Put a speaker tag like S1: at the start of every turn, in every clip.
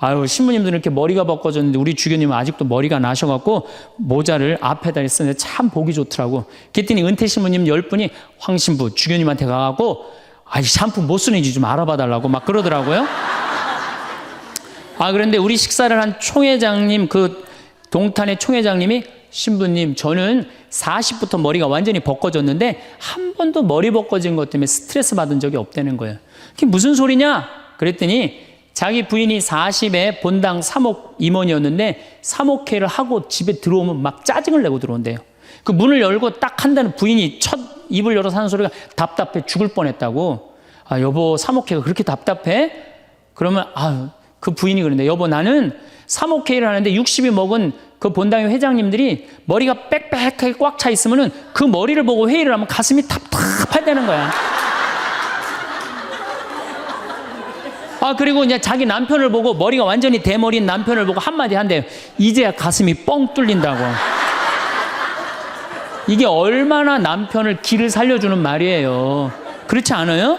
S1: 아유, 신부님들은 이렇게 머리가 벗겨졌는데 우리 주교님은 아직도 머리가 나셔갖고 모자를 앞에다 쓰는데 참 보기 좋더라고. 그랬더니 은퇴 신부님 10분이 황 신부 주교님한테 가갖고 아이 샴푸 못 쓰는지 좀 알아봐 달라고 막 그러더라고요. 아, 그런데 우리 식사를 한 총회장님, 그 동탄의 총회장님이 신부님, 저는 40부터 머리가 완전히 벗겨졌는데 한 번도 머리 벗겨진 것 때문에 스트레스 받은 적이 없다는 거예요. 그게 무슨 소리냐? 그랬더니 자기 부인이 40에 본당 3옥 임원이었는데 3옥회를 하고 집에 들어오면 막 짜증을 내고 들어온대요. 그 문을 열고 딱 한다는 부인이 첫 입을 열어서 하는 소리가 답답해 죽을 뻔했다고. 아, 여보, 3옥회가 그렇게 답답해? 그러면 그 부인이 그러는데, 여보, 나는 3옥회를 하는데 60이 먹은 그 본당의 회장님들이 머리가 빽빽하게 꽉 차 있으면은 그 머리를 보고 회의를 하면 가슴이 답답하다는 거야. 아, 그리고 이제 자기 남편을 보고 머리가 완전히 대머리인 남편을 보고 한마디 한대요. 이제야 가슴이 뻥 뚫린다고. 이게 얼마나 남편을 기를 살려주는 말이에요. 그렇지 않아요?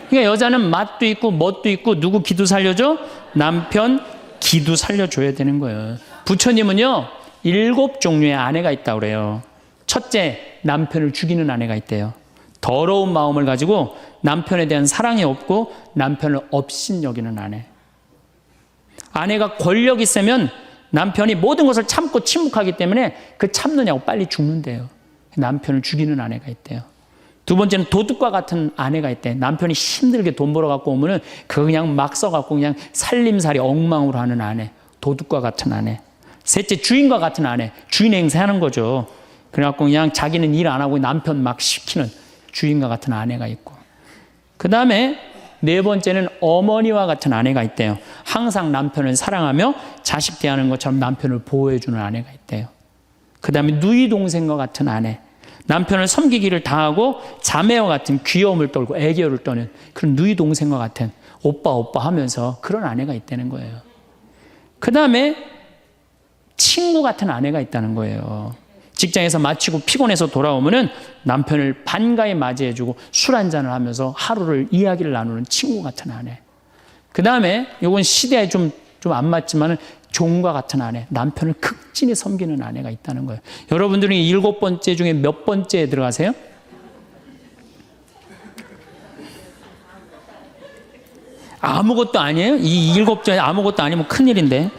S1: 그러니까 여자는 맛도 있고 멋도 있고 누구 기도 살려줘? 남편 기도 살려줘야 되는 거예요. 부처님은요 7종류의 아내가 있다고 그래요. 첫째, 남편을 죽이는 아내가 있대요. 더러운 마음을 가지고 남편에 대한 사랑이 없고 남편을 업신여기는 아내. 아내가 권력 있으면 남편이 모든 것을 참고 침묵하기 때문에 그 참느냐고 빨리 죽는데요. 남편을 죽이는 아내가 있대요. 두 번째는 도둑과 같은 아내가 있대. 남편이 힘들게 돈 벌어 갖고 오면은 그거 그냥 막 써갖고 그냥 살림살이 엉망으로 하는 아내. 도둑과 같은 아내. 셋째, 주인과 같은 아내. 주인 행세하는 거죠. 그래갖고 그냥 자기는 일 안 하고 남편 막 시키는 주인과 같은 아내가 있고. 그 다음에 네 번째는 어머니와 같은 아내가 있대요. 항상 남편을 사랑하며 자식 대하는 것처럼 남편을 보호해주는 아내가 있대요. 그 다음에 누이 동생과 같은 아내. 남편을 섬기기를 다하고 자매와 같은 귀여움을 떨고 애교를 떠는 그런 누이 동생과 같은 오빠 오빠 하면서 그런 아내가 있다는 거예요. 그 다음에 친구 같은 아내가 있다는 거예요. 직장에서 마치고 피곤해서 돌아오면은 남편을 반가이 맞이해주고 술 한잔을 하면서 하루를 이야기를 나누는 친구 같은 아내. 그 다음에 이건 시대에 좀 안 맞지만은 종과 같은 아내, 남편을 극진히 섬기는 아내가 있다는 거예요. 여러분들은 7번째 중에 몇 번째에 들어가세요? 아무것도 아니에요? 이 7번째 아무것도 아니면 큰일인데.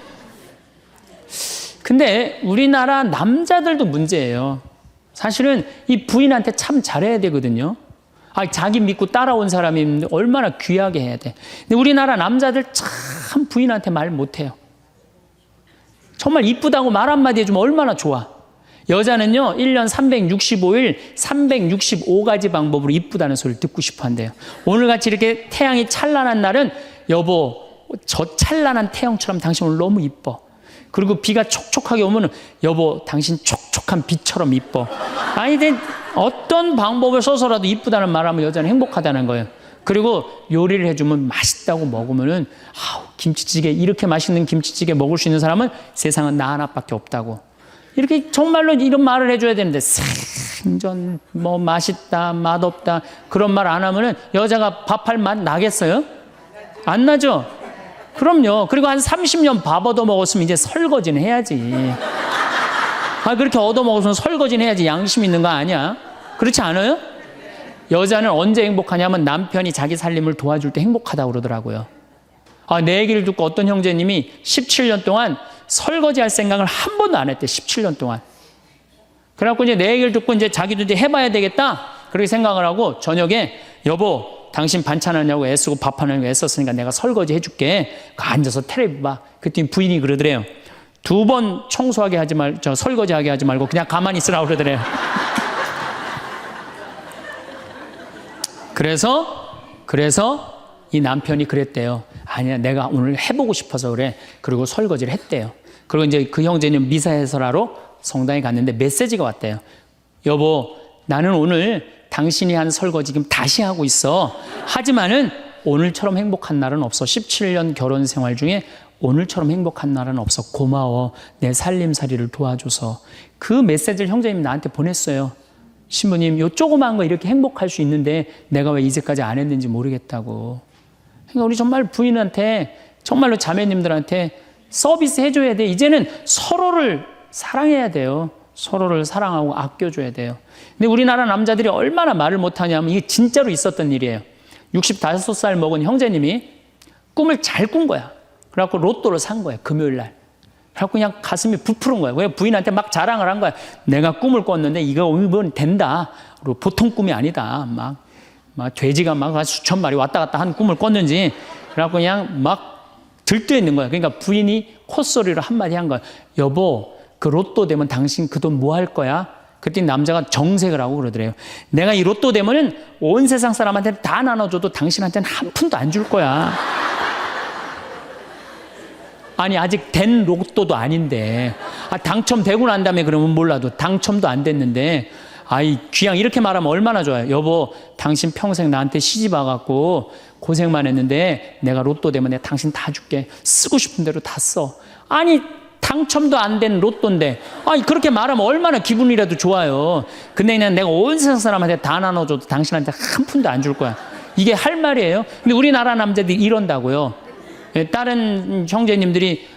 S1: 근데 우리나라 남자들도 문제예요. 사실은 이 부인한테 참 잘해야 되거든요. 자기 믿고 따라온 사람이 얼마나 귀하게 해야 돼. 근데 우리나라 남자들 참 부인한테 말 못해요. 정말 이쁘다고 말 한마디 해주면 얼마나 좋아. 여자는요 1년 365일 365가지 방법으로 이쁘다는 소리를 듣고 싶어 한대요. 오늘같이 이렇게 태양이 찬란한 날은 여보, 저 찬란한 태양처럼 당신 오늘 너무 이뻐. 그리고 비가 촉촉하게 오면 여보, 당신 촉촉한 비처럼 이뻐. 아니, 어떤 방법을 써서라도 이쁘다는 말하면 여자는 행복하다는 거예요. 그리고 요리를 해주면 맛있다고 먹으면은 김치찌개, 이렇게 맛있는 김치찌개 먹을 수 있는 사람은 세상은 나 하나밖에 없다고. 이렇게 정말로 이런 말을 해줘야 되는데 생전 뭐 맛있다, 맛없다 그런 말 안 하면은 여자가 밥할 맛 나겠어요? 안 나죠? 그럼요. 그리고 한 30년 밥 얻어먹었으면 이제 설거지는 해야지. 그렇게 얻어먹었으면 설거지는 해야지. 양심 있는 거 아니야? 그렇지 않아요? 여자는 언제 행복하냐면 남편이 자기 살림을 도와줄 때 행복하다고 그러더라고요. 내 얘기를 듣고 어떤 형제님이 17년 동안 설거지할 생각을 한 번도 안 했대. 17년 동안. 그래갖고 이제 내 얘기를 듣고 이제 자기도 이제 해봐야 되겠다. 그렇게 생각을 하고 저녁에 여보, 당신 반찬하냐고 애쓰고 밥하냐고 애썼으니까 내가 설거지 해줄게. 앉아서 텔레비 봐. 그랬더니 부인이 그러더래요. 2번 청소하게 하지 설거지하게 하지 말고 그냥 가만히 있으라고 그러더래요. 그래서 이 남편이 그랬대요. 아니야, 내가 오늘 해보고 싶어서 그래. 그리고 설거지를 했대요. 그리고 이제 그 형제는 미사 해설하러 성당에 갔는데 메시지가 왔대요. 여보, 나는 오늘 당신이 한 설거지 지금 다시 하고 있어. 하지만은 오늘처럼 행복한 날은 없어. 17년 결혼 생활 중에 오늘처럼 행복한 날은 없어. 고마워. 내 살림살이를 도와줘서. 그 메시지를 형제님이 나한테 보냈어요. 신부님, 요 조그마한 거 이렇게 행복할 수 있는데 내가 왜 이제까지 안 했는지 모르겠다고. 그러니까 우리 정말 부인한테 정말로 자매님들한테 서비스 해줘야 돼. 이제는 서로를 사랑해야 돼요. 서로를 사랑하고 아껴줘야 돼요. 근데 우리나라 남자들이 얼마나 말을 못하냐면 이게 진짜로 있었던 일이에요. 65살 먹은 형제님이 꿈을 잘 꾼 거야. 그래갖고 로또를 산 거야, 금요일 날. 그래갖고 그냥 가슴이 부풀은 거야. 왜 부인한테 막 자랑을 한 거야. 내가 꿈을 꿨는데 이건 된다. 그리고 보통 꿈이 아니다. 막 돼지가 막 수천 마리 왔다 갔다 한 꿈을 꿨는지. 그래갖고 그냥 막 들떠 있는 거야. 그러니까 부인이 콧소리로 한마디 한 거야. 여보, 그 로또 되면 당신 그 돈 뭐 할 거야? 그랬더니 남자가 정색을 하고 그러더래요. 내가 이 로또 되면은 온 세상 사람한테 다 나눠줘도 당신한테는 한 푼도 안 줄 거야. 아니, 아직 된 로또도 아닌데. 당첨되고 난 다음에 그러면 몰라도 당첨도 안 됐는데. 귀양 이렇게 말하면 얼마나 좋아요. 여보, 당신 평생 나한테 시집 와갖고 고생만 했는데 내가 로또 되면 내가 당신 다 줄게. 쓰고 싶은 대로 다 써. 아니, 당첨도 안 된 로또인데. 그렇게 말하면 얼마나 기분이라도 좋아요. 근데 그냥 내가 온 세상 사람한테 다 나눠줘도 당신한테 한 푼도 안 줄 거야. 이게 할 말이에요. 근데 우리나라 남자들이 이런다고요. 다른 형제님들이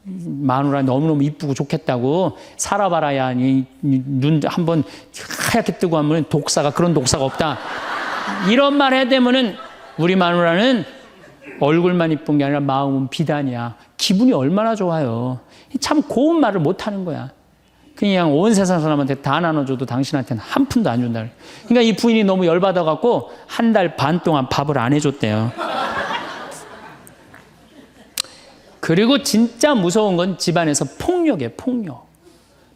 S1: 마누라 너무너무 이쁘고 좋겠다고 살아봐라야 눈 한번 하얗게 뜨고 하면 그런 독사가 없다. 이런 말 해야 되면은 우리 마누라는 얼굴만 이쁜 게 아니라 마음은 비단이야. 기분이 얼마나 좋아요. 참 고운 말을 못하는 거야. 그냥 온 세상 사람한테 다 나눠줘도 당신한테는 한 푼도 안 준다. 그러니까 이 부인이 너무 열받아갖고 한 달 반 동안 밥을 안 해줬대요. 그리고 진짜 무서운 건 집안에서 폭력이에요. 폭력.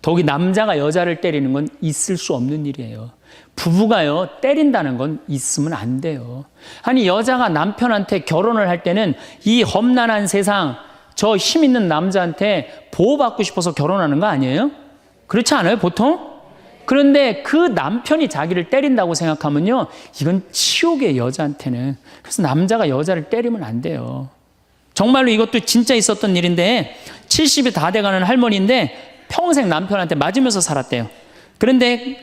S1: 더욱이 남자가 여자를 때리는 건 있을 수 없는 일이에요. 부부가요, 때린다는 건 있으면 안 돼요. 아니, 여자가 남편한테 결혼을 할 때는 이 험난한 세상, 저 힘 있는 남자한테 보호받고 싶어서 결혼하는 거 아니에요? 그렇지 않아요, 보통? 그런데 그 남편이 자기를 때린다고 생각하면요, 이건 치욕이에요, 여자한테는. 그래서 남자가 여자를 때리면 안 돼요. 정말로 이것도 진짜 있었던 일인데 70이 다 돼가는 할머니인데 평생 남편한테 맞으면서 살았대요. 그런데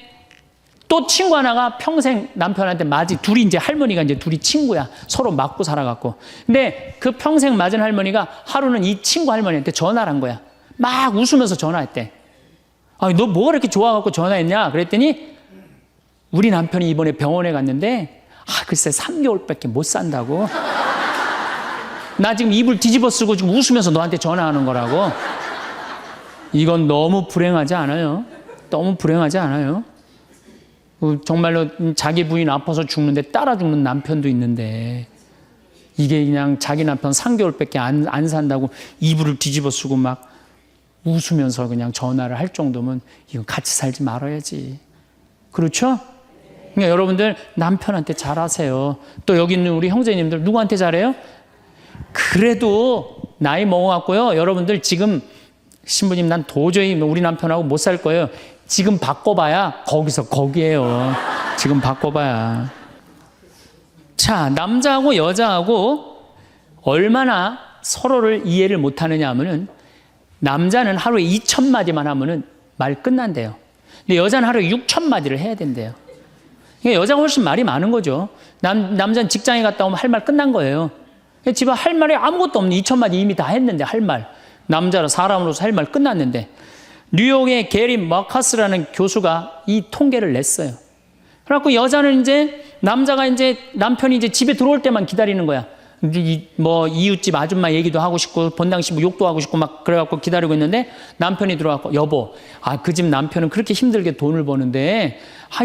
S1: 또 친구 하나가 평생 남편한테 둘이 이제 할머니가 이제 둘이 친구야. 서로 맞고 살아갖고. 근데 그 평생 맞은 할머니가 하루는 이 친구 할머니한테 전화를 한 거야. 막 웃으면서 전화했대. 너 뭐가 이렇게 좋아갖고 전화했냐? 그랬더니 우리 남편이 이번에 병원에 갔는데 글쎄 3개월밖에 못 산다고. 나 지금 입을 뒤집어 쓰고 지금 웃으면서 너한테 전화하는 거라고. 이건 너무 불행하지 않아요? 너무 불행하지 않아요? 정말로 자기 부인 아파서 죽는데 따라 죽는 남편도 있는데 이게 그냥 자기 남편 3개월밖에 안 산다고 이불을 뒤집어 쓰고 막 웃으면서 그냥 전화를 할 정도면 이건 같이 살지 말아야지. 그렇죠? 그러니까 여러분들 남편한테 잘하세요. 또 여기 있는 우리 형제님들 누구한테 잘해요? 그래도 나이 먹어갖고요. 여러분들 지금 신부님 난 도저히 우리 남편하고 못 살 거예요. 지금 바꿔봐야 거기서 거기에요. 지금 바꿔봐야. 자, 남자하고 여자하고 얼마나 서로를 이해를 못하느냐 하면은 남자는 하루에 2,000마디만 하면은 말 끝난대요. 근데 여자는 하루에 6,000마디를 해야 된대요. 그러니까 여자가 훨씬 말이 많은 거죠. 남자는 직장에 갔다 오면 할 말 끝난 거예요. 집에 할 말이 아무것도 없는 2,000마디 이미 다 했는데 할 말. 남자로 사람으로서 할 말 끝났는데 뉴욕의 게리 머카스라는 교수가 이 통계를 냈어요. 그래갖고 여자는 남자가 남편이 집에 들어올 때만 기다리는 거야. 뭐 이웃집 아줌마 얘기도 하고 싶고 본당시 뭐 욕도 하고 싶고 막 그래갖고 기다리고 있는데 남편이 들어와서 여보, 그 집 남편은 그렇게 힘들게 돈을 버는데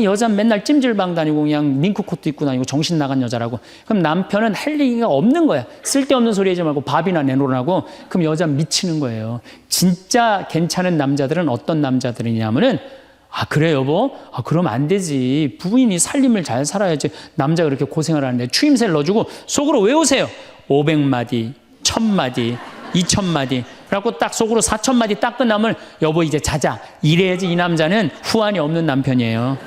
S1: 여자는 맨날 찜질방 다니고 그냥 밍크코트 입고 다니고 정신 나간 여자라고. 그럼 남편은 할 얘기가 없는 거야. 쓸데없는 소리 하지 말고 밥이나 내놓으라고. 그럼 여자는 미치는 거예요. 진짜 괜찮은 남자들은 어떤 남자들이냐면은 그래 여보? 그럼 안 되지. 부인이 살림을 잘 살아야지. 남자가 그렇게 고생을 하는데 추임새를 넣어주고 속으로 외우세요. 500마디, 1000마디, 2000마디. 그래갖고 딱 속으로 4000마디 딱 끝나면 여보 이제 자자. 이래야지 이 남자는 후환이 없는 남편이에요.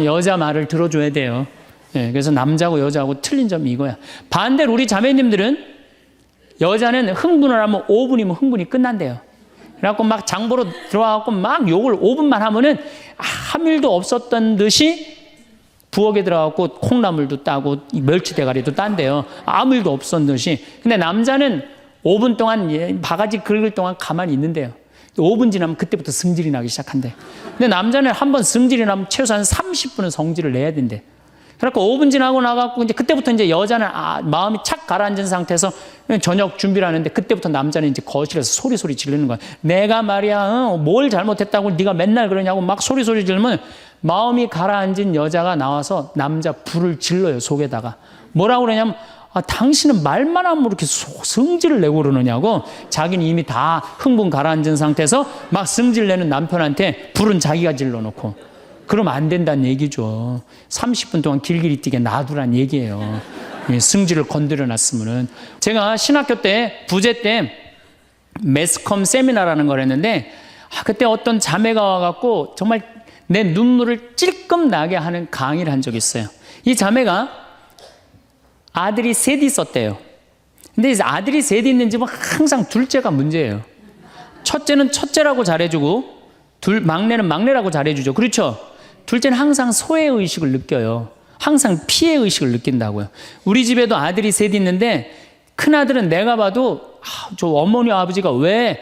S1: 여자 말을 들어줘야 돼요. 그래서 남자하고 여자하고 틀린 점이 이거야. 반대로 우리 자매님들은 여자는 흥분을 하면 5분이면 흥분이 끝난대요. 그래갖고 막 장보러 들어와갖고 막 욕을 5분만 하면은 아무 일도 없었던 듯이 부엌에 들어가고 콩나물도 따고 멸치 대가리도 딴대요. 아무 일도 없었듯이. 근데 남자는 5분 동안 바가지 긁을 동안 가만히 있는데요. 5분 지나면 그때부터 승질이 나기 시작한대. 근데 남자는 한번 승질이 나면 최소한 30분은 성질을 내야 된대. 그래갖고 5분 지나고 나가고 이제 그때부터 이제 여자는 마음이 착 가라앉은 상태에서 저녁 준비를 하는데 그때부터 남자는 이제 거실에서 소리 지르는 거야. 내가 말이야 뭘 잘못했다고 네가 맨날 그러냐고 막 소리 지르면 마음이 가라앉은 여자가 나와서 남자 불을 질러요, 속에다가. 뭐라고 그러냐면 당신은 말만 하면 이렇게 성질을 내고 그러느냐고. 자기는 이미 다 흥분 가라앉은 상태에서 막 성질 내는 남편한테 불은 자기가 질러놓고. 그러면 안 된다는 얘기죠. 30분 동안 길길이 뛰게 놔두란 얘기예요. 승질을 건드려 놨으면은. 제가 신학교 때 부제 때 매스컴 세미나라는 걸 했는데 그때 어떤 자매가 와갖고 정말 내 눈물을 찔끔 나게 하는 강의를 한 적이 있어요. 이 자매가 아들이 셋 있었대요. 근데 아들이 셋 있는 집은 항상 둘째가 문제예요. 첫째는 첫째라고 잘해주고 막내는 막내라고 잘해주죠. 그렇죠? 둘째는 항상 소외의식을 느껴요. 항상 피해의식을 느낀다고요. 우리 집에도 아들이 셋 있는데 큰아들은 내가 봐도 저 어머니 아버지가 왜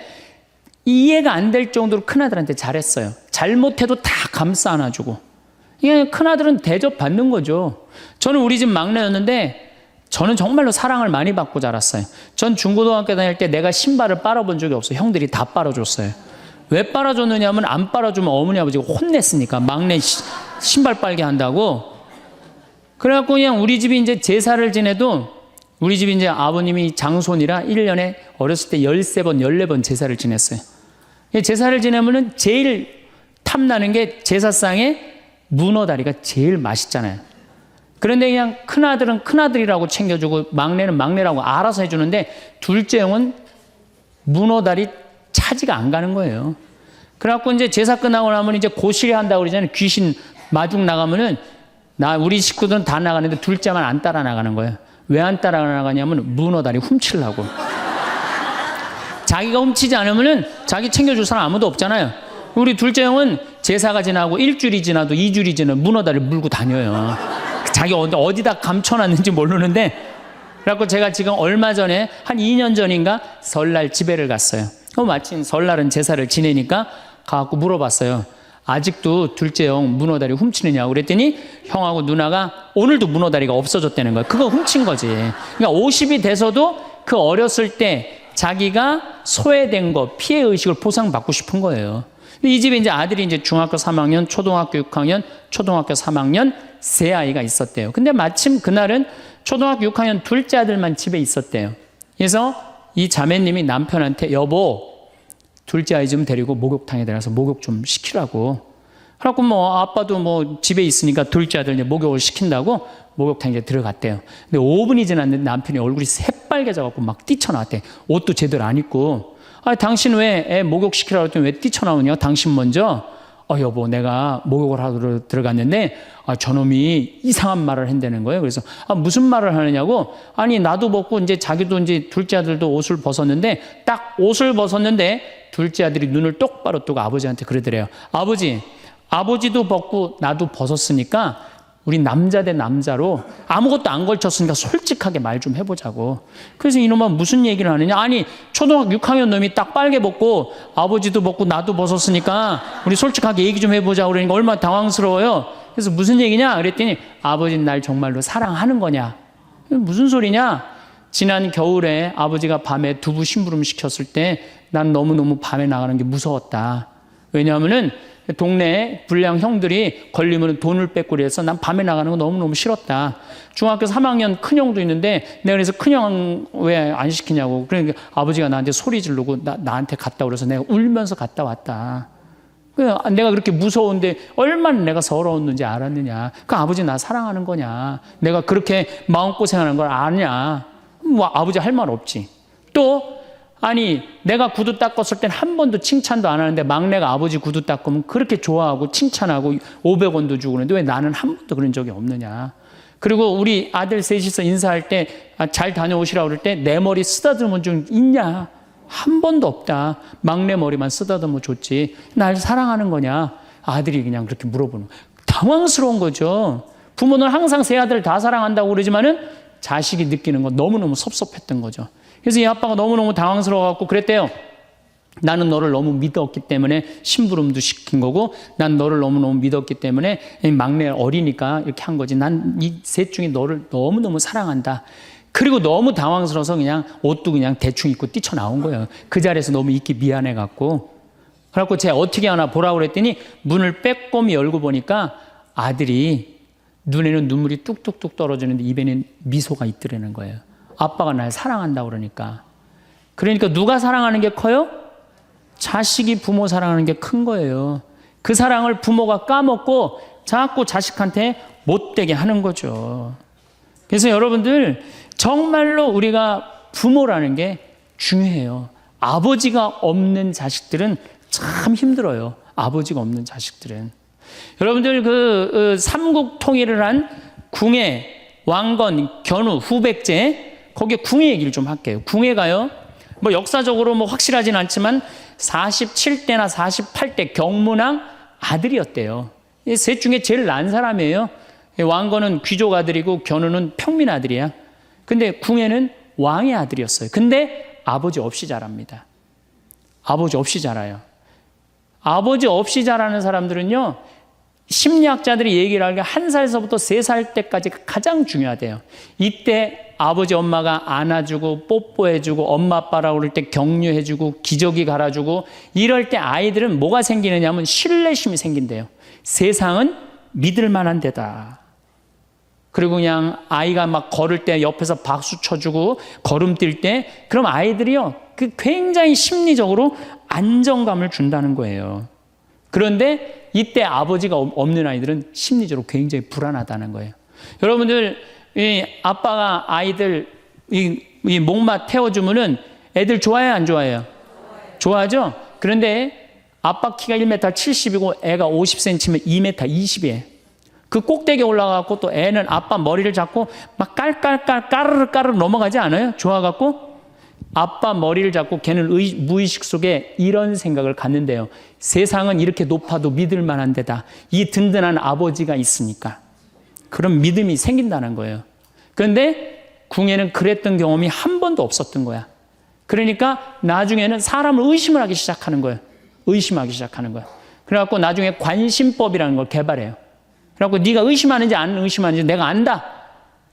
S1: 이해가 안 될 정도로 큰아들한테 잘했어요. 잘못해도 다 감싸 안아주고. 이게 큰아들은 대접받는 거죠. 저는 우리 집 막내였는데 저는 정말로 사랑을 많이 받고 자랐어요. 전 중고등학교 다닐 때 내가 신발을 빨아본 적이 없어요. 형들이 다 빨아줬어요. 왜 빨아줬느냐면 안 빨아주면 어머니 아버지가 혼냈으니까 막내 신발 빨게 한다고. 그래갖고 그냥 우리 집이 이제 제사를 지내도 우리 집이 이제 아버님이 장손이라 1년에 어렸을 때 13번, 14번 제사를 지냈어요. 제사를 지내면은 제일 탐나는 게 제사상에 문어다리가 제일 맛있잖아요. 그런데 그냥 큰아들은 큰아들이라고 챙겨주고 막내는 막내라고 알아서 해주는데 둘째 형은 문어다리 차지가 안 가는 거예요. 그래갖고 이제 제사 끝나고 나면 이제 고시리 한다고 그러잖아요. 귀신 마중 나가면은 우리 식구들은 다 나가는데 둘째만 안 따라 나가는 거예요. 왜 안 따라 나가냐면 문어다리 훔치려고. 자기가 훔치지 않으면은 자기 챙겨줄 사람 아무도 없잖아요. 우리 둘째 형은 제사가 지나고 일주일이 지나도 2주일이 지나도 문어다리 물고 다녀요. 자기 어디다 감춰놨는지 모르는데. 그래갖고 제가 지금 얼마 전에 한 2년 전인가 설날 집회를 갔어요. 마침 설날은 제사를 지내니까 가갖고 물어봤어요. 아직도 둘째 형 문어다리 훔치느냐고 그랬더니 형하고 누나가 오늘도 문어다리가 없어졌다는 거예요. 그거 훔친 거지. 그러니까 50이 돼서도 그 어렸을 때 자기가 소외된 거, 피해의식을 보상받고 싶은 거예요. 근데 이 집에 이제 아들이 이제 중학교 3학년, 초등학교 6학년, 초등학교 3학년 세 아이가 있었대요. 근데 마침 그날은 초등학교 6학년 둘째 아들만 집에 있었대요. 그래서 이 자매님이 남편한테 여보 둘째 아이 좀 데리고 목욕탕에 들어가서 목욕 좀 시키라고. 그래갖고 아빠도 집에 있으니까 둘째 아들 이제 목욕을 시킨다고 목욕탕에 이제 들어갔대요. 근데 5분이 지났는데 남편이 얼굴이 새빨개져갖고 막 뛰쳐나왔대. 옷도 제대로 안 입고. 당신 왜 애 목욕 시키라고 했더니 왜 뛰쳐나오냐? 당신 먼저. 여보 내가 목욕을 하러 들어갔는데 저놈이 이상한 말을 한다는 거예요. 그래서 무슨 말을 하느냐고. 아니 나도 벗고 이제 자기도 이제 둘째 아들도 옷을 벗었는데 딱 옷을 벗었는데 둘째 아들이 눈을 똑바로 뜨고 아버지한테 그러더래요. 아버지도 벗고 나도 벗었으니까 우리 남자 대 남자로 아무것도 안 걸쳤으니까 솔직하게 말 좀 해보자고. 그래서 이놈은 무슨 얘기를 하느냐. 아니 초등학교 6학년 놈이 딱 빨개 벗고 아버지도 벗고 나도 벗었으니까 우리 솔직하게 얘기 좀 해보자고. 그러니까 얼마나 당황스러워요. 그래서 무슨 얘기냐 그랬더니 아버지는 날 정말로 사랑하는 거냐. 무슨 소리냐. 지난 겨울에 아버지가 밤에 두부 심부름 시켰을 때 난 너무너무 밤에 나가는 게 무서웠다. 왜냐하면은 동네에 불량 형들이 걸리면 돈을 뺏고 그래서 난 밤에 나가는 거 너무너무 싫었다. 중학교 3학년 큰형도 있는데 내가 그래서 큰형 왜 안 시키냐고. 그러니까 아버지가 나한테 소리 지르고 나한테 갔다 그래서 내가 울면서 갔다 왔다. 내가 그렇게 무서운데 얼마나 내가 서러웠는지 알았느냐. 그 아버지 나 사랑하는 거냐. 내가 그렇게 마음고생하는 걸 아냐. 아버지 할 말 없지. 또 아니 내가 구두 닦았을 땐 한 번도 칭찬도 안 하는데 막내가 아버지 구두 닦으면 그렇게 좋아하고 칭찬하고 500원도 주고 그러는데 왜 나는 한 번도 그런 적이 없느냐. 그리고 우리 아들 셋이서 인사할 때 잘 다녀오시라고 그럴 때 내 머리 쓰다듬은 적 있냐. 한 번도 없다. 막내 머리만 쓰다듬어 줬지. 날 사랑하는 거냐. 아들이 그냥 그렇게 물어보는 거예요. 당황스러운 거죠. 부모는 항상 세 아들 다 사랑한다고 그러지만은 자식이 느끼는 건 너무너무 섭섭했던 거죠. 그래서 이 아빠가 너무너무 당황스러워갖고 그랬대요. 나는 너를 너무 믿었기 때문에 심부름도 시킨 거고, 난 너를 너무너무 믿었기 때문에 막내 어리니까 이렇게 한 거지. 난 이 셋 중에 너를 너무너무 사랑한다. 그리고 너무 당황스러워서 그냥 옷도 그냥 대충 입고 뛰쳐나온 거예요. 그 자리에서 너무 있기 미안해갖고. 그래갖고 제가 어떻게 하나 보라고 그랬더니 문을 빼꼼히 열고 보니까 아들이 눈에는 눈물이 뚝뚝뚝 떨어지는데 입에는 미소가 있더라는 거예요. 아빠가 날 사랑한다고 그러니까. 그러니까 누가 사랑하는 게 커요? 자식이 부모 사랑하는 게 큰 거예요. 그 사랑을 부모가 까먹고 자꾸 자식한테 못되게 하는 거죠. 그래서 여러분들 정말로 우리가 부모라는 게 중요해요. 아버지가 없는 자식들은 참 힘들어요. 아버지가 없는 자식들은. 여러분들 그 삼국 통일을 한 궁예, 왕건, 견우, 후백제, 거기에 궁예 얘기를 좀 할게요. 궁예가요, 뭐 역사적으로 뭐 확실하진 않지만 47대나 48대 경문왕 아들이었대요. 이 셋 중에 제일 난 사람이에요. 왕건은 귀족 아들이고 견우는 평민 아들이야. 근데 궁예는 왕의 아들이었어요. 근데 아버지 없이 자랍니다. 아버지 없이 자라요. 아버지 없이 자라는 사람들은요, 심리학자들이 얘기를 하기에 1살서부터 3살 때까지가 가장 중요하대요. 이때 아버지 엄마가 안아주고 뽀뽀해주고 엄마 아빠라고 그럴 때 격려해주고 기저귀 갈아주고 이럴 때 아이들은 뭐가 생기느냐면 신뢰심이 생긴대요. 세상은 믿을 만한 데다. 그리고 그냥 아이가 막 걸을 때 옆에서 박수 쳐주고 걸음 뛸 때 그럼 아이들이요, 그 굉장히 심리적으로 안정감을 준다는 거예요. 그런데 이때 아버지가 없는 아이들은 심리적으로 굉장히 불안하다는 거예요. 여러분들, 이 아빠가 아이들 이 목마 태워주면은 애들 좋아해요, 안 좋아해요? 좋아하죠? 그런데 아빠 키가 1m 70이고 애가 50cm면 2m 20이에요. 그 꼭대기에 올라가고 또 애는 아빠 머리를 잡고 막 깔깔깔 까르르 넘어가지 않아요? 좋아갖고 아빠 머리를 잡고 걔는 무의식 속에 이런 생각을 갖는데요. 세상은 이렇게 높아도 믿을 만한 데다. 이 든든한 아버지가 있으니까. 그런 믿음이 생긴다는 거예요. 그런데 궁예는 그랬던 경험이 한 번도 없었던 거야. 그러니까 나중에는 사람을 의심을 하기 시작하는 거예요. 의심하기 시작하는 거예요. 그래갖고 나중에 관심법이라는 걸 개발해요. 그래갖고 네가 의심하는지 안 의심하는지 내가 안다.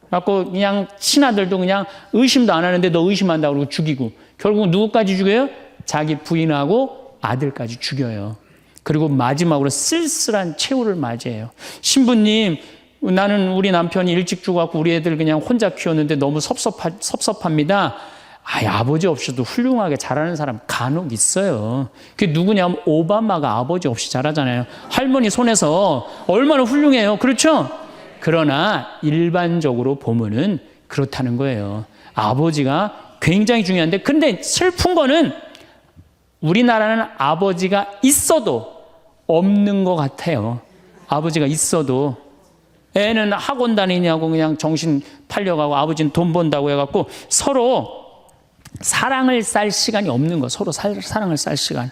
S1: 그래갖고 그냥 친아들도 그냥 의심도 안 하는데 너 의심한다고 그러고 죽이고, 결국 누구까지 죽여요? 자기 부인하고 아들까지 죽여요. 그리고 마지막으로 쓸쓸한 최후를 맞이해요. 신부님, 나는 우리 남편이 일찍 죽어갖고 우리 애들 그냥 혼자 키웠는데 너무 섭섭합니다. 아버지 없이도 훌륭하게 자라는 사람 간혹 있어요. 그게 누구냐면 오바마가 아버지 없이 자라잖아요. 할머니 손에서 얼마나 훌륭해요. 그렇죠? 그러나 일반적으로 보면은 그렇다는 거예요. 아버지가 굉장히 중요한데, 근데 슬픈 거는 우리나라는 아버지가 있어도 없는 것 같아요. 아버지가 있어도 애는 학원 다니냐고 그냥 정신 팔려가고 아버지는 돈 번다고 해갖고 서로 사랑을 쌀 시간이 없는 거, 서로 사랑을 쌀 시간.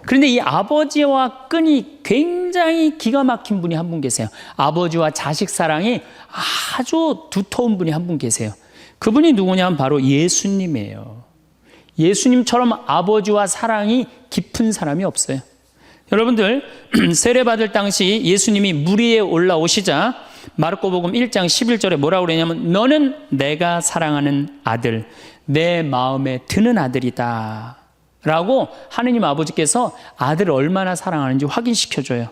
S1: 그런데 이 아버지와 끈이 굉장히 기가 막힌 분이 한 분 계세요. 아버지와 자식 사랑이 아주 두터운 분이 한 분 계세요. 그분이 누구냐면 바로 예수님이에요. 예수님처럼 아버지와 사랑이 깊은 사람이 없어요. 여러분들, 세례받을 당시 예수님이 물 위에 올라오시자 마르코복음 1장 11절에 뭐라고 그러냐면 너는 내가 사랑하는 아들, 내 마음에 드는 아들이다 라고 하느님 아버지께서 아들을 얼마나 사랑하는지 확인시켜줘요.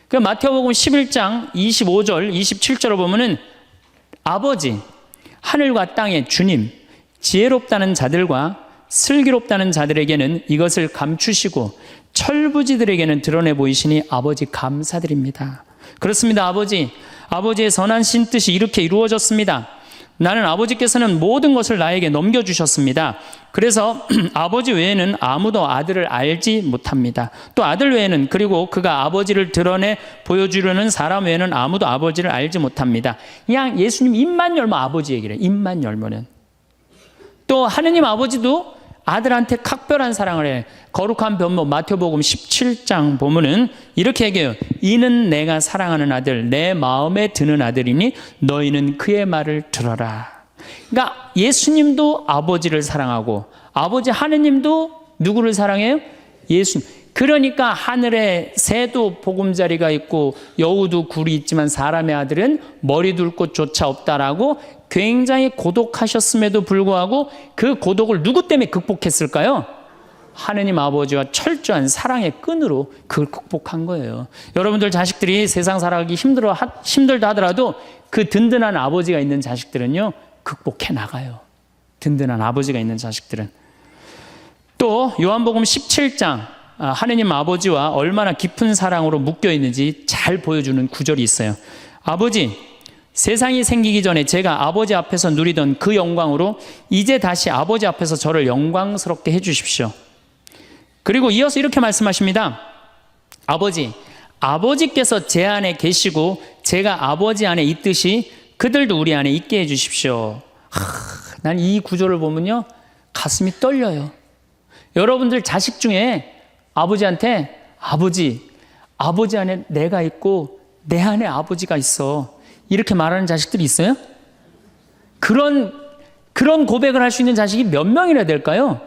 S1: 그 마태복음 11장 25절 27절을 보면은 아버지, 하늘과 땅의 주님, 지혜롭다는 자들과 슬기롭다는 자들에게는 이것을 감추시고 철부지들에게는 드러내 보이시니 아버지 감사드립니다. 그렇습니다. 아버지의 선하신 뜻이 이렇게 이루어졌습니다. 나는 아버지께서는 모든 것을 나에게 넘겨주셨습니다. 그래서 아버지 외에는 아무도 아들을 알지 못합니다. 또 아들 외에는, 그리고 그가 아버지를 드러내 보여주려는 사람 외에는 아무도 아버지를 알지 못합니다. 그냥 예수님 입만 열면 아버지 얘기를 해요. 입만 열면은. 또 하느님 아버지도 아들한테 각별한 사랑을 해. 거룩한 변모 마태복음 17장 보면은 이렇게 얘기해요. 이는 내가 사랑하는 아들, 내 마음에 드는 아들이니 너희는 그의 말을 들어라. 그러니까 예수님도 아버지를 사랑하고 아버지 하느님도 누구를 사랑해요? 예수님. 그러니까 하늘에 새도 보금자리가 있고 여우도 굴이 있지만 사람의 아들은 머리 둘 곳조차 없다라고 굉장히 고독하셨음에도 불구하고 그 고독을 누구 때문에 극복했을까요? 하느님 아버지와 철저한 사랑의 끈으로 그걸 극복한 거예요. 여러분들 자식들이 세상 살아가기 힘들다 하더라도 그 든든한 아버지가 있는 자식들은요, 극복해 나가요. 든든한 아버지가 있는 자식들은. 또 요한복음 17장 하느님 아버지와 얼마나 깊은 사랑으로 묶여 있는지 잘 보여주는 구절이 있어요. 아버지, 세상이 생기기 전에 제가 아버지 앞에서 누리던 그 영광으로 이제 다시 아버지 앞에서 저를 영광스럽게 해주십시오. 그리고 이어서 이렇게 말씀하십니다. 아버지, 아버지께서 제 안에 계시고 제가 아버지 안에 있듯이 그들도 우리 안에 있게 해주십시오. 난 이 구절을 보면요, 가슴이 떨려요. 여러분들 자식 중에 아버지한테 아버지 안에 내가 있고 내 안에 아버지가 있어, 이렇게 말하는 자식들이 있어요? 그런 고백을 할 수 있는 자식이 몇 명이나 될까요?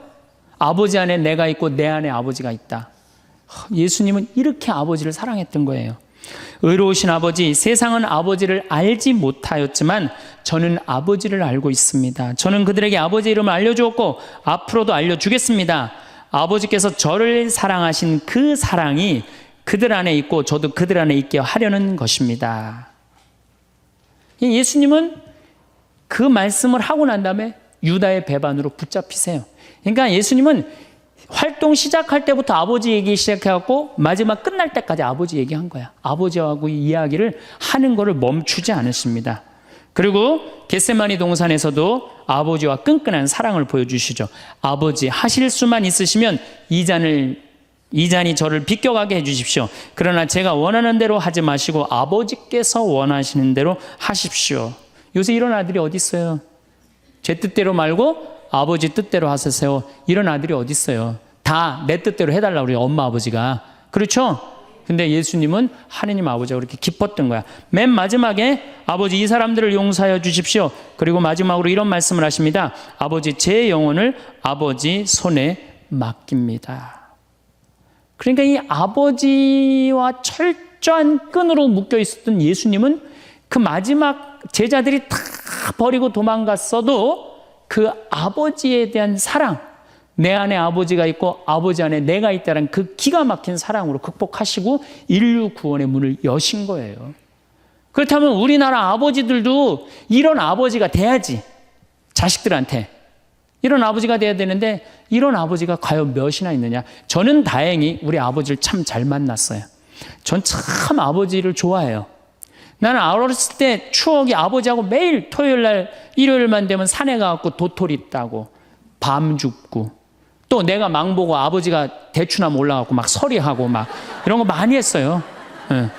S1: 아버지 안에 내가 있고 내 안에 아버지가 있다. 예수님은 이렇게 아버지를 사랑했던 거예요. 의로우신 아버지, 세상은 아버지를 알지 못하였지만 저는 아버지를 알고 있습니다. 저는 그들에게 아버지 이름을 알려주었고 앞으로도 알려주겠습니다. 아버지께서 저를 사랑하신 그 사랑이 그들 안에 있고 저도 그들 안에 있게 하려는 것입니다. 예수님은 그 말씀을 하고 난 다음에 유다의 배반으로 붙잡히세요. 그러니까 예수님은 활동 시작할 때부터 아버지 얘기 시작해갖고 마지막 끝날 때까지 아버지 얘기한 거야. 아버지하고 이야기를 하는 거를 멈추지 않으십니다. 그리고 겟세마니 동산에서도 아버지와 끈끈한 사랑을 보여주시죠. 아버지, 하실 수만 있으시면 이 잔이 저를 비껴가게 해주십시오. 그러나 제가 원하는 대로 하지 마시고 아버지께서 원하시는 대로 하십시오. 요새 이런 아들이 어디 있어요? 제 뜻대로 말고 아버지 뜻대로 하세요. 이런 아들이 어디 있어요? 다 내 뜻대로 해달라고 그래요, 엄마 아버지가. 그렇죠? 근데 예수님은 하느님 아버지가 그렇게 기뻤던 거야. 맨 마지막에 아버지, 이 사람들을 용서하여 주십시오. 그리고 마지막으로 이런 말씀을 하십니다. 아버지, 제 영혼을 아버지 손에 맡깁니다. 그러니까 이 아버지와 철저한 끈으로 묶여 있었던 예수님은 그 마지막 제자들이 다 버리고 도망갔어도 그 아버지에 대한 사랑, 내 안에 아버지가 있고 아버지 안에 내가 있다는 그 기가 막힌 사랑으로 극복하시고 인류 구원의 문을 여신 거예요. 그렇다면 우리나라 아버지들도 이런 아버지가 돼야지. 자식들한테 이런 아버지가 돼야 되는데 이런 아버지가 과연 몇이나 있느냐. 저는 다행히 우리 아버지를 참 잘 만났어요. 전 참 아버지를 좋아해요. 나는 어렸을 때 추억이 아버지하고 매일 토요일날 일요일만 되면 산에 가갖고 도토리 따고 밤 줍고 또 내가 망보고 아버지가 대추나무 올라가고 막 서리하고 막 이런 거 많이 했어요. 예.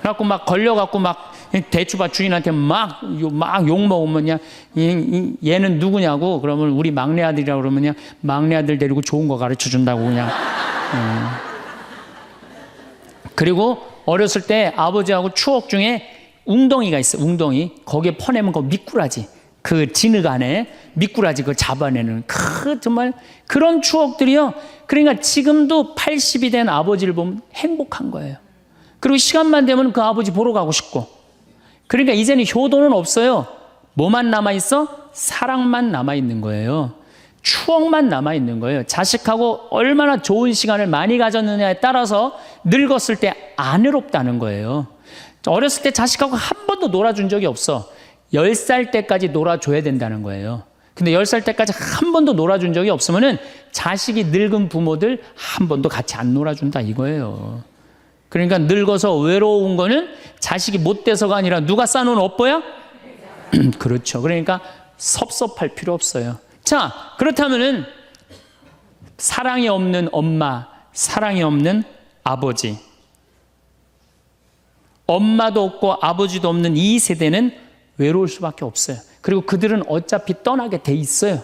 S1: 그래갖고 막 걸려갖고 막 대추밭 주인한테 막 욕먹으면 얘는 누구냐고 그러면 우리 막내 아들이라고 그러면 그냥 막내 아들 데리고 좋은 거 가르쳐 준다고 그냥. 그리고 어렸을 때 아버지하고 추억 중에 웅덩이가 있어요. 웅덩이. 거기에 퍼내면 그 미꾸라지. 그 진흙 안에 미꾸라지 그걸 잡아내는 정말 그런 추억들이요. 그러니까 지금도 80이 된 아버지를 보면 행복한 거예요. 그리고 시간만 되면 그 아버지 보러 가고 싶고. 그러니까 이제는 효도는 없어요. 뭐만 남아있어? 사랑만 남아있는 거예요. 추억만 남아있는 거예요. 자식하고 얼마나 좋은 시간을 많이 가졌느냐에 따라서 늙었을 때 안 외롭다는 거예요. 어렸을 때 자식하고 한 번도 놀아준 적이 없어. 10살 때까지 놀아줘야 된다는 거예요. 근데 10살 때까지 한 번도 놀아준 적이 없으면은 자식이 늙은 부모들 한 번도 같이 안 놀아준다 이거예요. 그러니까 늙어서 외로운 거는 자식이 못 돼서가 아니라 누가 싸놓은 업보야? 그렇죠. 그러니까 섭섭할 필요 없어요. 자, 그렇다면은 사랑이 없는 엄마, 사랑이 없는 아버지, 엄마도 없고 아버지도 없는 이 세대는 외로울 수밖에 없어요. 그리고 그들은 어차피 떠나게 돼 있어요.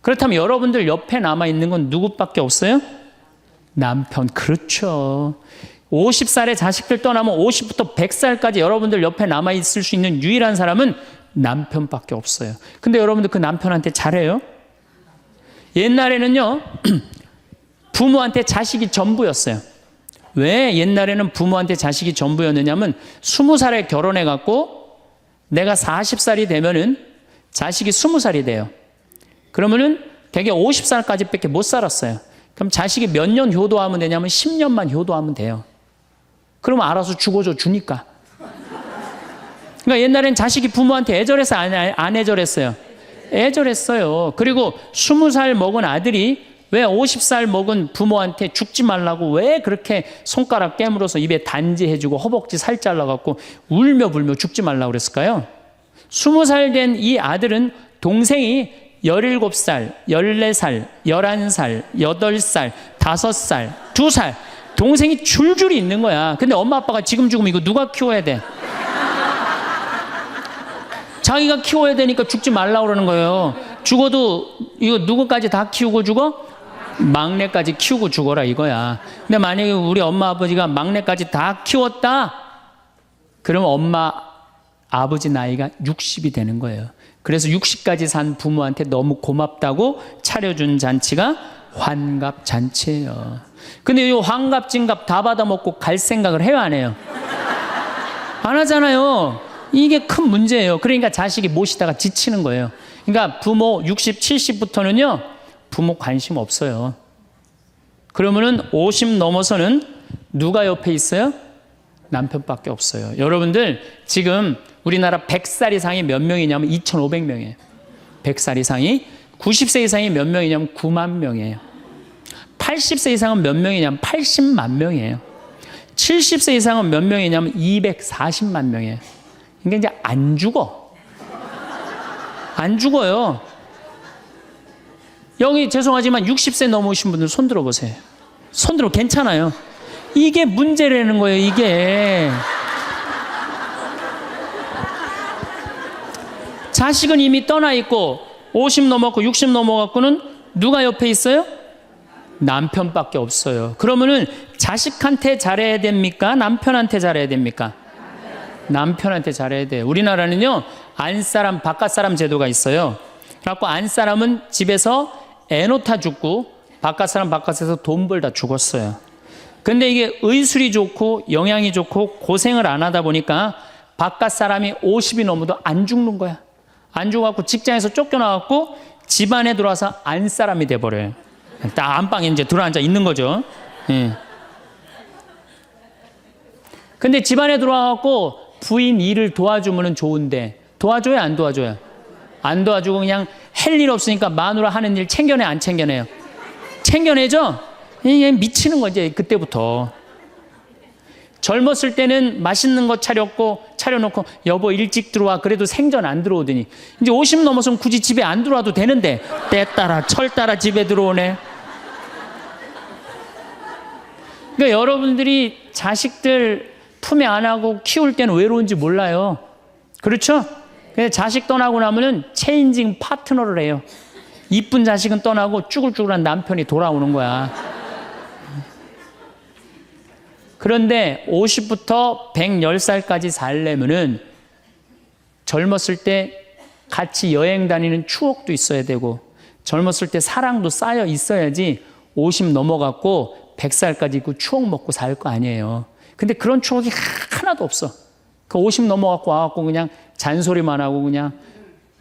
S1: 그렇다면 여러분들 옆에 남아있는 건 누구밖에 없어요? 남편. 그렇죠. 50살에 자식들 떠나면 50부터 100살까지 여러분들 옆에 남아있을 수 있는 유일한 사람은 남편밖에 없어요. 근데 여러분들 그 남편한테 잘해요? 옛날에는요, 부모한테 자식이 전부였어요. 왜 옛날에는 부모한테 자식이 전부였느냐면 20살에 결혼해갖고 내가 40살이 되면은 자식이 20살이 돼요. 그러면은 대개 50살까지 밖에 못 살았어요. 그럼 자식이 몇 년 효도하면 되냐면 10년만 효도하면 돼요. 그러면 알아서 죽어줘 주니까. 그러니까 옛날엔 자식이 부모한테 애절해서 안 애절했어요? 애절했어요. 그리고 20살 먹은 아들이 왜 50살 먹은 부모한테 죽지 말라고 왜 그렇게 손가락 깨물어서 입에 단지해주고 허벅지 살 잘라갖고 울며 불며 죽지 말라고 그랬을까요? 20살 된 이 아들은 동생이 17살, 14살, 11살, 8살, 5살, 2살 동생이 줄줄이 있는 거야. 근데 엄마 아빠가 지금 죽으면 이거 누가 키워야 돼? 자기가 키워야 되니까 죽지 말라고 그러는 거예요. 죽어도 이거 누구까지 다 키우고 죽어? 막내까지 키우고 죽어라 이거야. 근데 만약에 우리 엄마 아버지가 막내까지 다 키웠다? 그럼 엄마 아버지 나이가 60이 되는 거예요. 그래서 60까지 산 부모한테 너무 고맙다고 차려준 잔치가 환갑잔치예요. 근데 이 환갑진갑 다 받아먹고 갈 생각을 해요, 안 해요? 안 하잖아요. 이게 큰 문제예요. 그러니까 자식이 모시다가 지치는 거예요. 그러니까 부모 60, 70부터는요 부모 관심 없어요. 그러면은 50 넘어서는 누가 옆에 있어요? 남편밖에 없어요. 여러분들 지금 우리나라 100살 이상이 몇 명이냐면 2,500명이에요. 100살 이상이. 90세 이상이 몇 명이냐면 9만 명이에요. 80세 이상은 몇 명이냐면 80만 명이에요. 70세 이상은 몇 명이냐면 240만 명이에요. 그러니까 이제 안 죽어. 안 죽어요. 여기 죄송하지만 60세 넘으신 분들 손 들어보세요. 손 들어 괜찮아요. 이게 문제라는 거예요, 이게. 자식은 이미 떠나 있고 50 넘었고 60 넘어갖고는 누가 옆에 있어요? 남편밖에 없어요. 그러면은 자식한테 잘해야 됩니까? 남편한테 잘해야 됩니까? 남편한테 잘해야 돼요. 우리나라는요 안사람 바깥사람 제도가 있어요. 그래갖고 안사람은 집에서 애 놓다 죽고 바깥사람 바깥에서 돈 벌다 죽었어요. 근데 이게 의술이 좋고 영양이 좋고 고생을 안 하다 보니까 바깥사람이 50이 넘어도 안 죽는 거야. 안 죽어갖고 직장에서 쫓겨나갖고 집안에 들어와서 안사람이 돼버려요. 딱 안방에 이제 들어앉아 있는 거죠. 예. 근데 집안에 들어와갖고 부인 일을 도와주면 좋은데 도와줘요, 안 도와줘요? 안 도와주고 그냥 할 일 없으니까 마누라 하는 일 챙겨내, 안 챙겨내요? 챙겨내죠? 이게 미치는 거지, 그때부터. 젊었을 때는 맛있는 거 차려놓고 여보 일찍 들어와 그래도 생전 안 들어오더니 이제 50 넘어서면 굳이 집에 안 들어와도 되는데 때 따라 철 따라 집에 들어오네. 그러니까 여러분들이 자식들 품에 안하고 키울 때는 외로운지 몰라요. 그렇죠? 근데 자식 떠나고 나면은 체인징 파트너를 해요. 이쁜 자식은 떠나고 쭈글쭈글한 남편이 돌아오는 거야. 그런데 50부터 110살까지 살려면은 젊었을 때 같이 여행 다니는 추억도 있어야 되고 젊었을 때 사랑도 쌓여 있어야지 50 넘어갔고 100살까지 그 추억 먹고 살 거 아니에요. 근데 그런 추억이 하나도 없어. 그 50 넘어갖고 와갖고 그냥 잔소리만 하고 그냥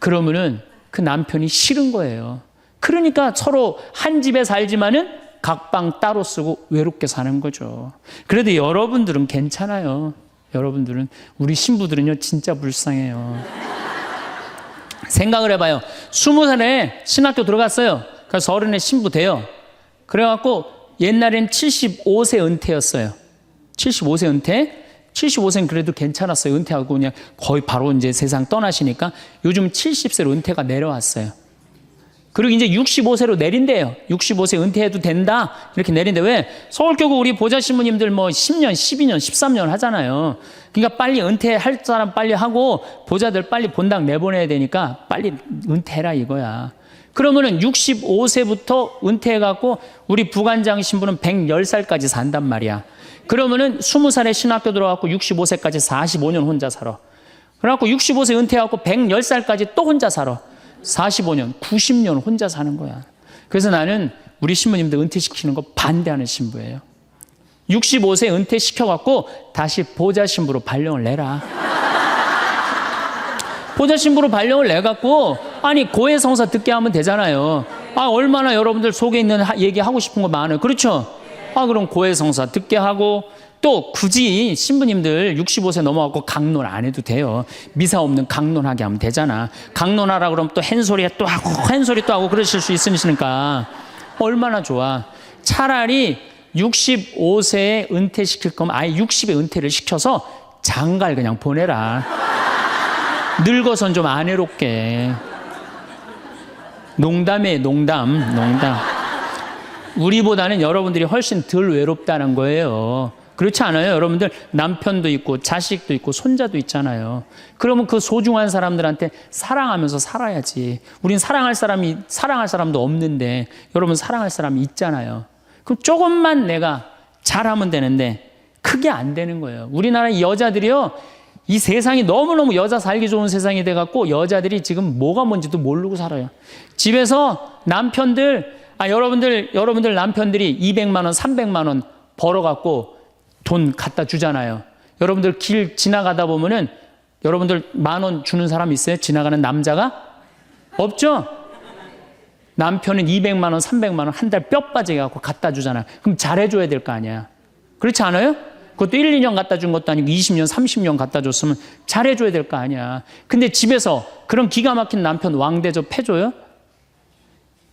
S1: 그러면은 그 남편이 싫은 거예요. 그러니까 서로 한 집에 살지만은 각방 따로 쓰고 외롭게 사는 거죠. 그래도 여러분들은 괜찮아요. 여러분들은, 우리 신부들은요 진짜 불쌍해요. 생각을 해봐요. 20살에 신학교 들어갔어요. 그래서 30에 신부 돼요. 그래갖고 옛날엔 75세 은퇴였어요. 75세 은퇴. 75세는 그래도 괜찮았어요. 은퇴하고 그냥 거의 바로 이제 세상 떠나시니까 요즘 70세로 은퇴가 내려왔어요. 그리고 이제 65세로 내린대요. 65세 은퇴해도 된다 이렇게 내린대. 왜? 서울교구 우리 보좌 신부님들 뭐 10년, 12년, 13년 하잖아요. 그러니까 빨리 은퇴할 사람 빨리 하고 보좌들 빨리 본당 내보내야 되니까 빨리 은퇴해라 이거야. 그러면은 65세부터 은퇴해갖고 우리 부관장 신부는 110살까지 산단 말이야. 그러면은 20살에 신학교 들어갖고 65세까지 45년 혼자 살아. 그래갖고 65세 은퇴해갖고 110살까지 또 혼자 살아. 45년, 90년 혼자 사는 거야. 그래서 나는 우리 신부님들 은퇴시키는 거 반대하는 신부예요. 65세 은퇴시켜갖고 다시 보좌 신부로 발령을 내라. 보좌 신부로 발령을 내갖고 아니 고해성사 듣게 하면 되잖아요. 아 얼마나 여러분들 속에 있는 얘기하고 싶은 거 많아요. 그렇죠? 아 그럼 고해성사 듣게 하고 또 굳이 신부님들 65세 넘어갖고 강론 안 해도 돼요. 미사 없는 강론하게 하면 되잖아. 강론하라 그러면 또 헨소리 또 하고 헨소리 또 하고 그러실 수 있으니까 얼마나 좋아. 차라리 65세에 은퇴시킬 거면 아예 60에 은퇴를 시켜서 장가를 그냥 보내라. 늙어선 좀 안 해롭게. 농담이에요, 농담. 우리보다는 여러분들이 훨씬 덜 외롭다는 거예요. 그렇지 않아요? 여러분들 남편도 있고 자식도 있고 손자도 있잖아요. 그러면 그 소중한 사람들한테 사랑하면서 살아야지. 우린 사랑할 사람도 없는데 여러분 사랑할 사람이 있잖아요. 그럼 조금만 내가 잘하면 되는데 크게 안 되는 거예요. 우리나라 여자들이요. 이 세상이 너무너무 여자 살기 좋은 세상이 돼갖고 여자들이 지금 뭐가 뭔지도 모르고 살아요. 집에서 남편들, 여러분들 남편들이 200만 원, 300만 원 벌어갖고 돈 갖다 주잖아요. 여러분들 길 지나가다 보면은 여러분들 10,000원 주는 사람 있어요? 지나가는 남자가? 없죠? 남편은 200만 원, 300만 원 한 달 뼈 빠지게 갖고 갖다 주잖아요. 그럼 잘해줘야 될 거 아니야. 그렇지 않아요? 그것도 1, 2년 갖다 준 것도 아니고 20년, 30년 갖다 줬으면 잘해줘야 될 거 아니야. 근데 집에서 그런 기가 막힌 남편 왕대접 해줘요?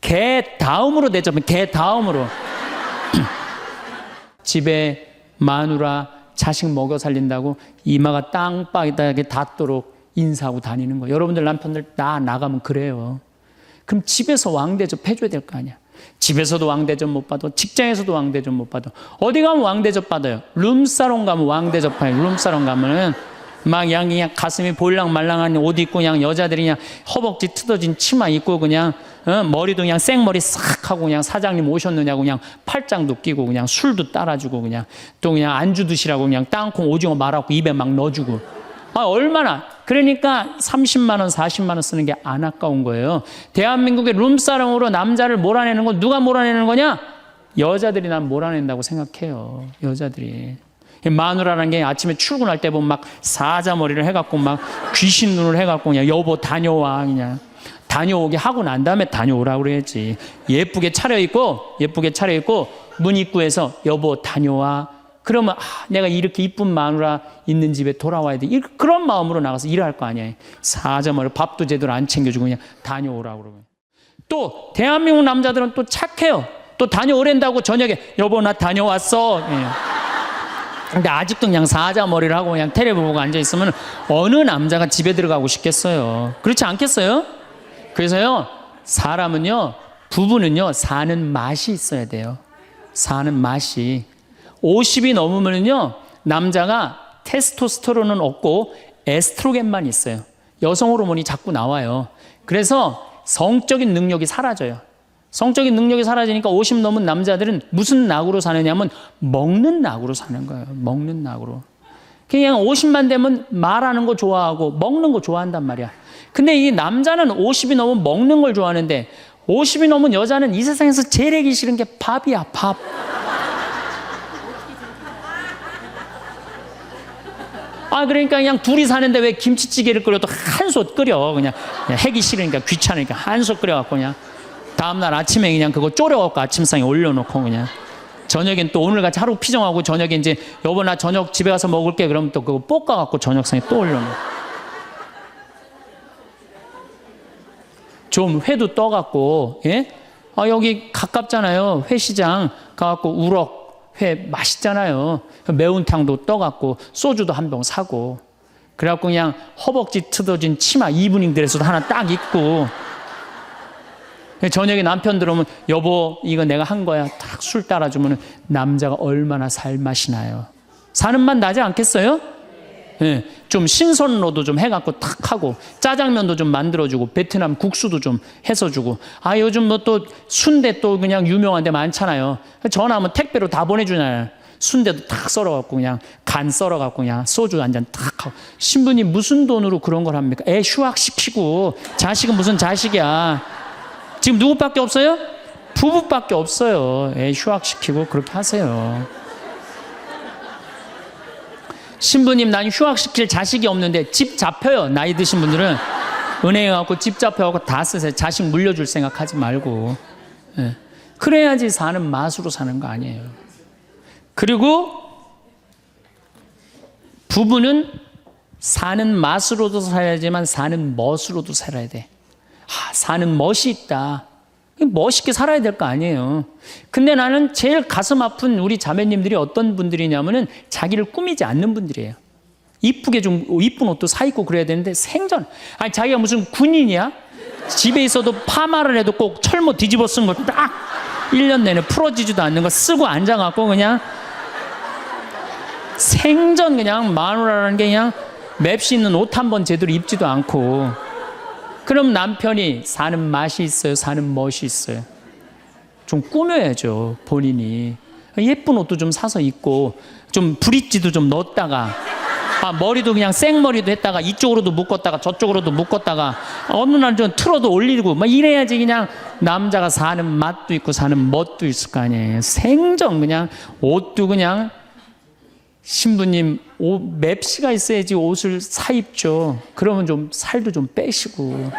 S1: 개 다음으로 대접해. 개 다음으로. 집에 마누라 자식 먹여 살린다고 이마가 땅바닥에 닿도록 인사하고 다니는 거. 여러분들 남편들 다 나가면 그래요. 그럼 집에서 왕대접 해줘야 될 거 아니야. 집에서도 왕대접 못 받아. 직장에서도 왕대접 못 받아. 어디 가면 왕대접 받아요. 룸사롱 가면 왕대접 받아요. 룸사롱 가면은 막 그냥 가슴이 볼랑말랑한 옷 입고 그냥 여자들이 그냥 허벅지 뜯어진 치마 입고 그냥 머리도 그냥 생머리 싹 하고 그냥 사장님 오셨느냐고 그냥 팔짱도 끼고 그냥 술도 따라주고 그냥 또 그냥 안주 드시라고 그냥 땅콩 오징어 말아갖고 입에 막 넣어주고. 얼마나. 그러니까 30만 원, 40만 원 쓰는 게 안 아까운 거예요. 대한민국의 룸사롱으로 남자를 몰아내는 건 누가 몰아내는 거냐? 여자들이 난 몰아낸다고 생각해요. 여자들이. 마누라라는 게 아침에 출근할 때 보면 막 사자머리를 해갖고 막 귀신 눈을 해갖고 그냥 여보 다녀와 그냥 다녀오게 하고 난 다음에 다녀오라고 그래야지. 예쁘게 차려입고 문 입구에서 여보 다녀와. 그러면 내가 이렇게 이쁜 마누라 있는 집에 돌아와야 돼. 그런 마음으로 나가서 일할 거 아니에요. 사자머리 밥도 제대로 안 챙겨주고 그냥 다녀오라고 그러고. 또 대한민국 남자들은 또 착해요. 또 다녀오랜다고 저녁에 여보 나 다녀왔어. 예. 근데 아직도 그냥 사자머리를 하고 그냥 텔레비 보고 앉아있으면 어느 남자가 집에 들어가고 싶겠어요. 그렇지 않겠어요? 그래서요 사람은요 부부는요 사는 맛이 있어야 돼요. 사는 맛이. 50이 넘으면요 남자가 테스토스테론은 없고 에스트로겐만 있어요. 여성 호르몬이 자꾸 나와요. 그래서 성적인 능력이 사라져요. 성적인 능력이 사라지니까 50 넘은 남자들은 무슨 낙으로 사느냐면 먹는 낙으로 사는 거예요. 먹는 낙으로. 그냥 50만 되면 말하는 거 좋아하고 먹는 거 좋아한단 말이야. 근데 이 남자는 50이 넘으면 먹는 걸 좋아하는데 50이 넘은 여자는 이 세상에서 제일 하기 싫은 게 밥이야. 밥. 그러니까 그냥 둘이 사는데 왜 김치찌개를 끓여도 한솥 끓여. 그냥 하기 싫으니까 귀찮으니까 한솥 끓여갖고 그냥 다음날 아침에 그냥 그거 졸여갖고 아침상에 올려놓고 그냥 저녁엔 또 오늘같이 하루 피정하고 저녁에 이제 여보 나 저녁 집에 가서 먹을게. 그러면 또 그거 볶아갖고 저녁상에 또 올려놓고 좀 회도 떠갖고 예? 여기 가깝잖아요. 회시장 가갖고 우럭 회 맛있잖아요. 매운탕도 떠갖고 소주도 한 병 사고 그래갖고 그냥 허벅지 뜯어진 치마 이브닝 드레스도 하나 딱 입고 저녁에 남편 들어오면 여보 이거 내가 한 거야 딱 술 따라주면 남자가 얼마나 살맛이 나요. 사는 맛 나지 않겠어요? 예, 좀 신선로도 좀 해갖고 탁 하고 짜장면도 좀 만들어주고 베트남 국수도 좀 해서 주고 아 요즘 뭐 또 순대 또 그냥 유명한 데 많잖아요. 전화하면 택배로 다 보내주잖아요. 순대도 탁 썰어갖고 그냥 간 썰어갖고 그냥 소주 한 잔 탁 하고 신부님 무슨 돈으로 그런 걸 합니까? 애 휴학시키고 자식은 무슨 자식이야. 지금 누구밖에 없어요? 부부밖에 없어요. 애 휴학시키고 그렇게 하세요. 신부님 난 휴학시킬 자식이 없는데 집 잡혀요. 나이 드신 분들은 은행에 가고 집 잡혀가고 다 쓰세요. 자식 물려줄 생각하지 말고. 예. 그래야지 사는 맛으로 사는 거 아니에요. 그리고 부부는 사는 맛으로도 살아야지만 사는 멋으로도 살아야 돼. 사는 멋이 있다. 멋있게 살아야 될 거 아니에요. 근데 나는 제일 가슴 아픈 우리 자매님들이 어떤 분들이냐면은 자기를 꾸미지 않는 분들이에요. 이쁘게 좀 이쁜 옷도 사 입고 그래야 되는데 생전 아니 자기가 무슨 군인이야? 집에 있어도 파마를 해도 꼭 철모 뒤집어 쓴 거 딱 1년 내내 풀어지지도 않는 거 쓰고 앉아갖고 그냥 생전 그냥 마누라라는 게 그냥 맵시 있는 옷 한 번 제대로 입지도 않고 그럼 남편이 사는 맛이 있어요? 사는 멋이 있어요? 좀 꾸며야죠, 본인이. 예쁜 옷도 좀 사서 입고, 좀 브릿지도 좀 넣었다가, 머리도 그냥 생머리도 했다가, 이쪽으로도 묶었다가, 저쪽으로도 묶었다가, 어느 날 좀 틀어도 올리고, 막 이래야지 그냥 남자가 사는 맛도 있고, 사는 멋도 있을 거 아니에요. 생전 그냥, 옷도 그냥, 신부님 맵시가 있어야지 옷을 사 입죠. 그러면 좀 살도 좀 빼시고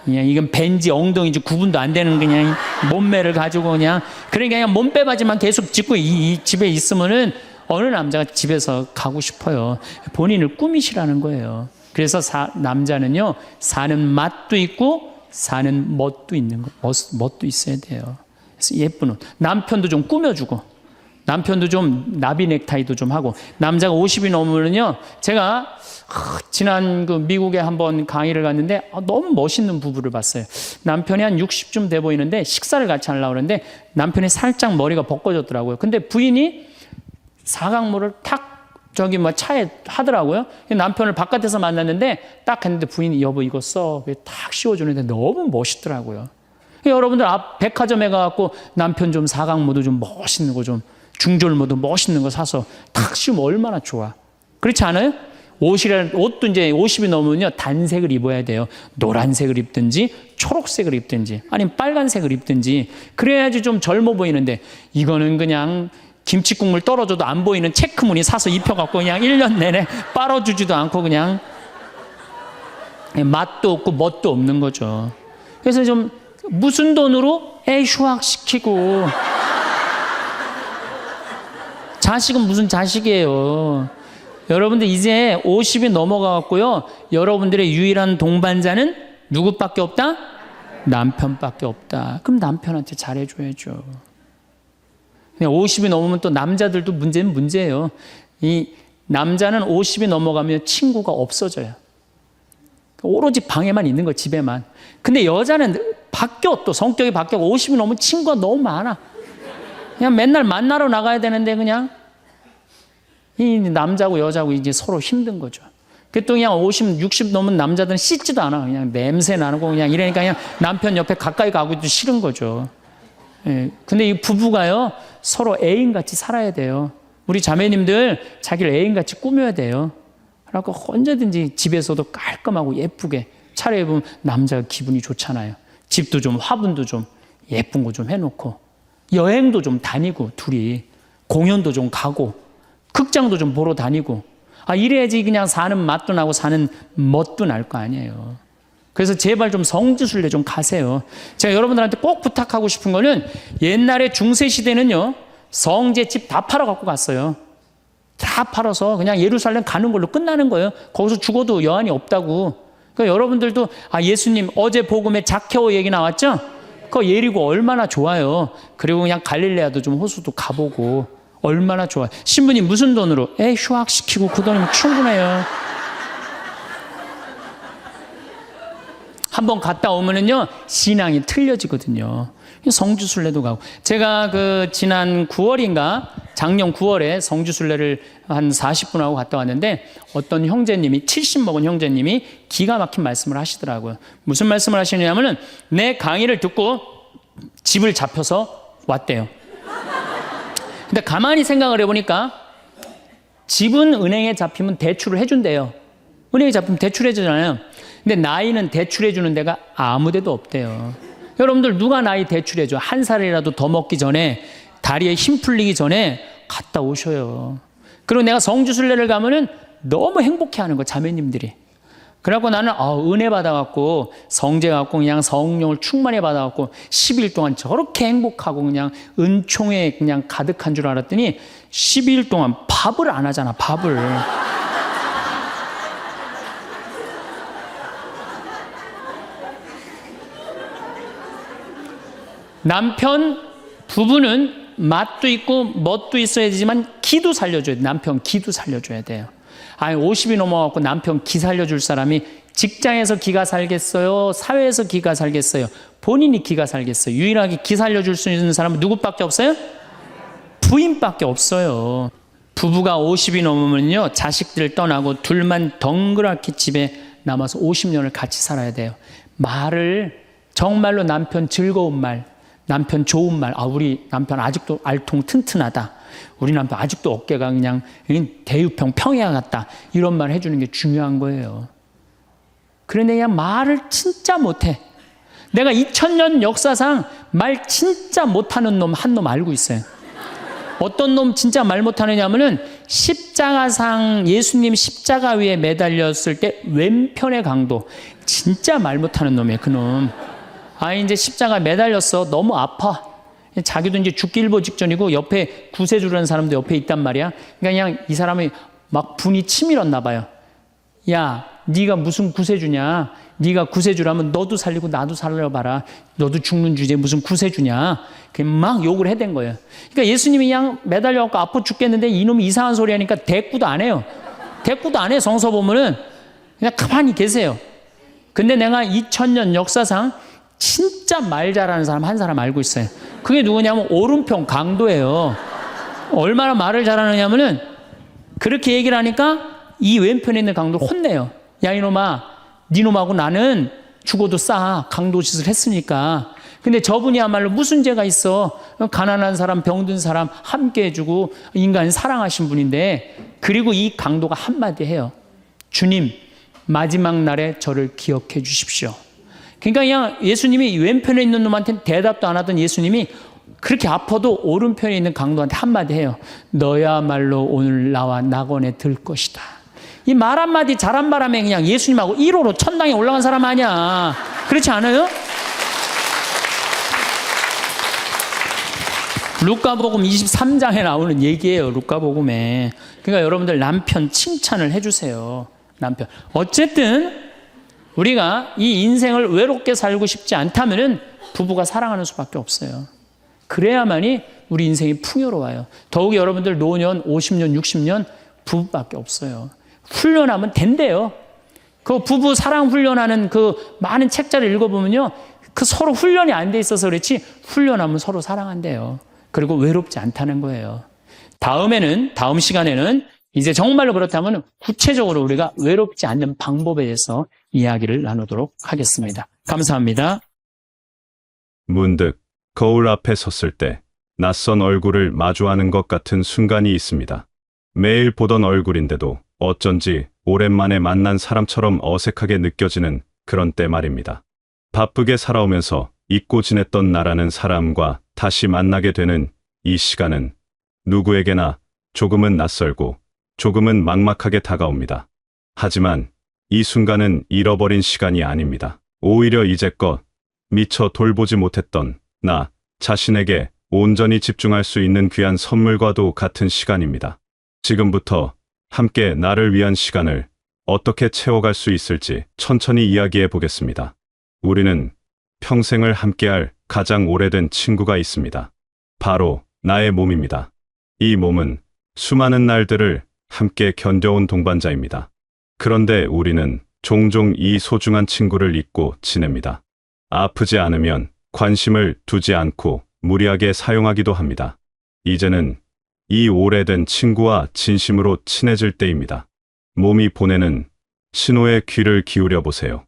S1: 그냥 이건 벤지 엉덩이지 구분도 안 되는 그냥 몸매를 가지고 그냥 그러니까 그냥 몸빼바지만 계속 짚고 이 집에 있으면은 어느 남자가 집에서 가고 싶어요. 본인을 꾸미시라는 거예요. 그래서 남자는요 사는 맛도 있고 사는 멋도 있는 거 멋도 있어야 돼요. 그래서 예쁜 옷 남편도 좀 꾸며주고 남편도 좀 나비 넥타이도 좀 하고 남자가 50이 넘으면요 제가 지난 그 미국에 한번 강의를 갔는데 너무 멋있는 부부를 봤어요. 남편이 한 60쯤 돼 보이는데 식사를 같이 하려고 그러는데 남편이 살짝 머리가 벗겨졌더라고요. 근데 부인이 사각모를 탁 저기 뭐 차에 하더라고요. 남편을 바깥에서 만났는데 딱 했는데 부인이 여보 이거 써 탁 씌워주는데 너무 멋있더라고요. 여러분들 앞 백화점에 가갖고 남편 좀 사각모도 좀 멋있는 거 좀 중절모도 멋있는 거 사서 탁 씌우면 얼마나 좋아. 그렇지 않아요? 옷도 이제 50이 넘으면요 단색을 입어야 돼요. 노란색을 입든지 초록색을 입든지 아니면 빨간색을 입든지 그래야지 좀 젊어 보이는데 이거는 그냥 김치 국물 떨어져도 안 보이는 체크무늬 사서 입혀갖고 그냥 1년 내내 빨아주지도 않고 그냥 맛도 없고 멋도 없는 거죠. 그래서 좀 무슨 돈으로 애 휴학시키고 자식은 무슨 자식이에요. 여러분들 이제 50이 넘어가갖고요. 여러분들의 유일한 동반자는 누구밖에 없다? 남편밖에 없다. 그럼 남편한테 잘해줘야죠. 50이 넘으면 또 남자들도 문제는 문제예요. 이 남자는 50이 넘어가면 친구가 없어져요. 오로지 방에만 있는 거 집에만. 근데 여자는 바뀌어 또 성격이 바뀌고 50이 넘으면 친구가 너무 많아. 그냥 맨날 만나러 나가야 되는데 그냥 이 남자고 여자고 이제 서로 힘든 거죠. 또 그냥 50, 60 넘은 남자들은 씻지도 않아. 그냥 냄새 나고 그냥 이러니까 그냥 남편 옆에 가까이 가기도 싫은 거죠. 예. 근데 이 부부가요 서로 애인같이 살아야 돼요. 우리 자매님들 자기를 애인같이 꾸며야 돼요. 그래서 언제든지 집에서도 깔끔하고 예쁘게 차려입으면 남자가 기분이 좋잖아요. 집도 좀 화분도 좀 예쁜 거 좀 해놓고 여행도 좀 다니고 둘이 공연도 좀 가고 극장도 좀 보러 다니고 이래야지 그냥 사는 맛도 나고 사는 멋도 날 거 아니에요. 그래서 제발 좀 성지순례 좀 가세요. 제가 여러분들한테 꼭 부탁하고 싶은 거는 옛날에 중세시대는요 성제 집 다 팔아 갖고 갔어요. 다 팔아서 그냥 예루살렘 가는 걸로 끝나는 거예요. 거기서 죽어도 여한이 없다고. 그러니까 여러분들도 예수님 어제 복음에 자케오 얘기 나왔죠? 그 예리고 얼마나 좋아요. 그리고 그냥 갈릴레아도 좀 호수도 가보고 얼마나 좋아요. 신부님 무슨 돈으로? 애 휴학시키고 그 돈이면 충분해요. 한번 갔다 오면은요 신앙이 틀려지거든요. 성지순례도 가고 제가 그 지난 9월인가 작년 9월에 성주순례를 한 40분 하고 갔다 왔는데 어떤 형제님이 70 먹은 형제님이 기가 막힌 말씀을 하시더라고요. 무슨 말씀을 하시냐면은 내 강의를 듣고 집을 잡혀서 왔대요. 근데 가만히 생각을 해보니까 집은 은행에 잡히면 대출을 해준대요. 은행에 잡히면 대출해주잖아요. 근데 나이는 대출해주는 데가 아무 데도 없대요. 여러분들 누가 나이 대출해줘? 한 살이라도 더 먹기 전에 다리에 힘 풀리기 전에 갔다 오셔요. 그리고 내가 성주순례를 가면은 너무 행복해하는 거 자매님들이. 그래갖고 나는 은혜 받아갖고 성제 갖고 그냥 성령을 충만히 받아갖고 10일 동안 저렇게 행복하고 그냥 은총에 그냥 가득한 줄 알았더니 12일 동안 밥을 안 하잖아. 밥을. 남편 부부는 맛도 있고 멋도 있어야 되지만 기도 살려줘야 돼. 남편 기도 살려줘야 돼요. 아니 50이 넘어갖고 남편 기 살려줄 사람이 직장에서 기가 살겠어요? 사회에서 기가 살겠어요? 본인이 기가 살겠어요? 유일하게 기 살려줄 수 있는 사람은 누구밖에 없어요? 부인밖에 없어요. 부부가 50이 넘으면요 자식들 떠나고 둘만 덩그랗게 집에 남아서 50년을 같이 살아야 돼요. 말을 정말로 남편 즐거운 말, 남편 좋은 말, 우리 남편 아직도 알통 튼튼하다. 우리 남편 아직도 어깨가 그냥 대유평 평야 같다. 이런 말 해주는 게 중요한 거예요. 그런데 그냥 말을 진짜 못해. 내가 2000년 역사상 말 진짜 못하는 놈 한 놈 알고 있어요. 어떤 놈 진짜 말 못하느냐면은 십자가상 예수님 십자가 위에 매달렸을 때 왼편의 강도 진짜 말 못하는 놈이에요. 그놈. 이제 십자가 매달렸어. 너무 아파. 자기도 이제 죽기 일보 직전이고 옆에 구세주라는 사람도 옆에 있단 말이야. 그러니까 그냥 이 사람이 막 분이 치밀었나 봐요. 야, 네가 무슨 구세주냐? 네가 구세주라면 너도 살리고 나도 살려봐라. 너도 죽는 주제에 무슨 구세주냐? 그냥 막 욕을 해댄 거예요. 그러니까 예수님이 그냥 매달려갖고 아파 죽겠는데 이놈이 이상한 소리 하니까 대꾸도 안 해요. 대꾸도 안 해. 성서 보면은 그냥 가만히 계세요. 근데 내가 2000년 역사상 진짜 말 잘하는 사람 한 사람 알고 있어요. 그게 누구냐면 오른편 강도예요. 얼마나 말을 잘하느냐면은 그렇게 얘기를 하니까 이 왼편에 있는 강도를 혼내요. 야 이놈아, 네 놈하고 나는 죽어도 싸. 강도 짓을 했으니까. 근데 저분이야말로 무슨 죄가 있어. 가난한 사람, 병든 사람 함께 해주고 인간 사랑하신 분인데, 그리고 이 강도가 한마디 해요. 주님, 마지막 날에 저를 기억해 주십시오. 그러니까 그냥 예수님이 왼편에 있는 놈한테는 대답도 안 하던 예수님이 그렇게 아파도 오른편에 있는 강도한테 한마디 해요. 너야말로 오늘 나와 낙원에 들 것이다. 이 말 한마디 잘한 바람에 그냥 예수님하고 1호로 천당에 올라간 사람 아니야. 그렇지 않아요? 루카복음 23장에 나오는 얘기예요. 루카복음에. 그러니까 여러분들 남편 칭찬을 해주세요. 남편. 어쨌든 우리가 이 인생을 외롭게 살고 싶지 않다면은 부부가 사랑하는 수밖에 없어요. 그래야만이 우리 인생이 풍요로워요. 더욱이 여러분들 노년 50년, 60년 부부밖에 없어요. 훈련하면 된대요. 그 부부 사랑 훈련하는 그 많은 책자를 읽어보면요. 그 서로 훈련이 안 돼 있어서 그렇지 훈련하면 서로 사랑한대요. 그리고 외롭지 않다는 거예요. 다음 시간에는 이제 정말로 그렇다면 구체적으로 우리가 외롭지 않는 방법에 대해서 이야기를 나누도록 하겠습니다. 감사합니다.
S2: 문득 거울 앞에 섰을 때 낯선 얼굴을 마주하는 것 같은 순간이 있습니다. 매일 보던 얼굴인데도 어쩐지 오랜만에 만난 사람처럼 어색하게 느껴지는 그런 때 말입니다. 바쁘게 살아오면서 잊고 지냈던 나라는 사람과 다시 만나게 되는 이 시간은 누구에게나 조금은 낯설고 조금은 막막하게 다가옵니다. 하지만 이 순간은 잃어버린 시간이 아닙니다. 오히려 이제껏 미처 돌보지 못했던 나 자신에게 온전히 집중할 수 있는 귀한 선물과도 같은 시간입니다. 지금부터 함께 나를 위한 시간을 어떻게 채워갈 수 있을지 천천히 이야기해 보겠습니다. 우리는 평생을 함께할 가장 오래된 친구가 있습니다. 바로 나의 몸입니다. 이 몸은 수많은 날들을 함께 견뎌온 동반자입니다. 그런데 우리는 종종 이 소중한 친구를 잊고 지냅니다. 아프지 않으면 관심을 두지 않고 무리하게 사용하기도 합니다. 이제는 이 오래된 친구와 진심으로 친해질 때입니다. 몸이 보내는 신호에 귀를 기울여 보세요.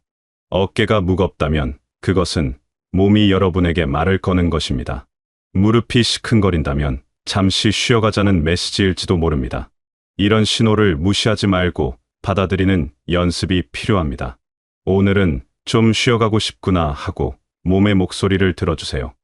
S2: 어깨가 무겁다면 그것은 몸이 여러분에게 말을 거는 것입니다. 무릎이 시큰거린다면 잠시 쉬어가자는 메시지일지도 모릅니다. 이런 신호를 무시하지 말고 받아들이는 연습이 필요합니다. 오늘은 좀 쉬어가고 싶구나 하고 몸의 목소리를 들어주세요.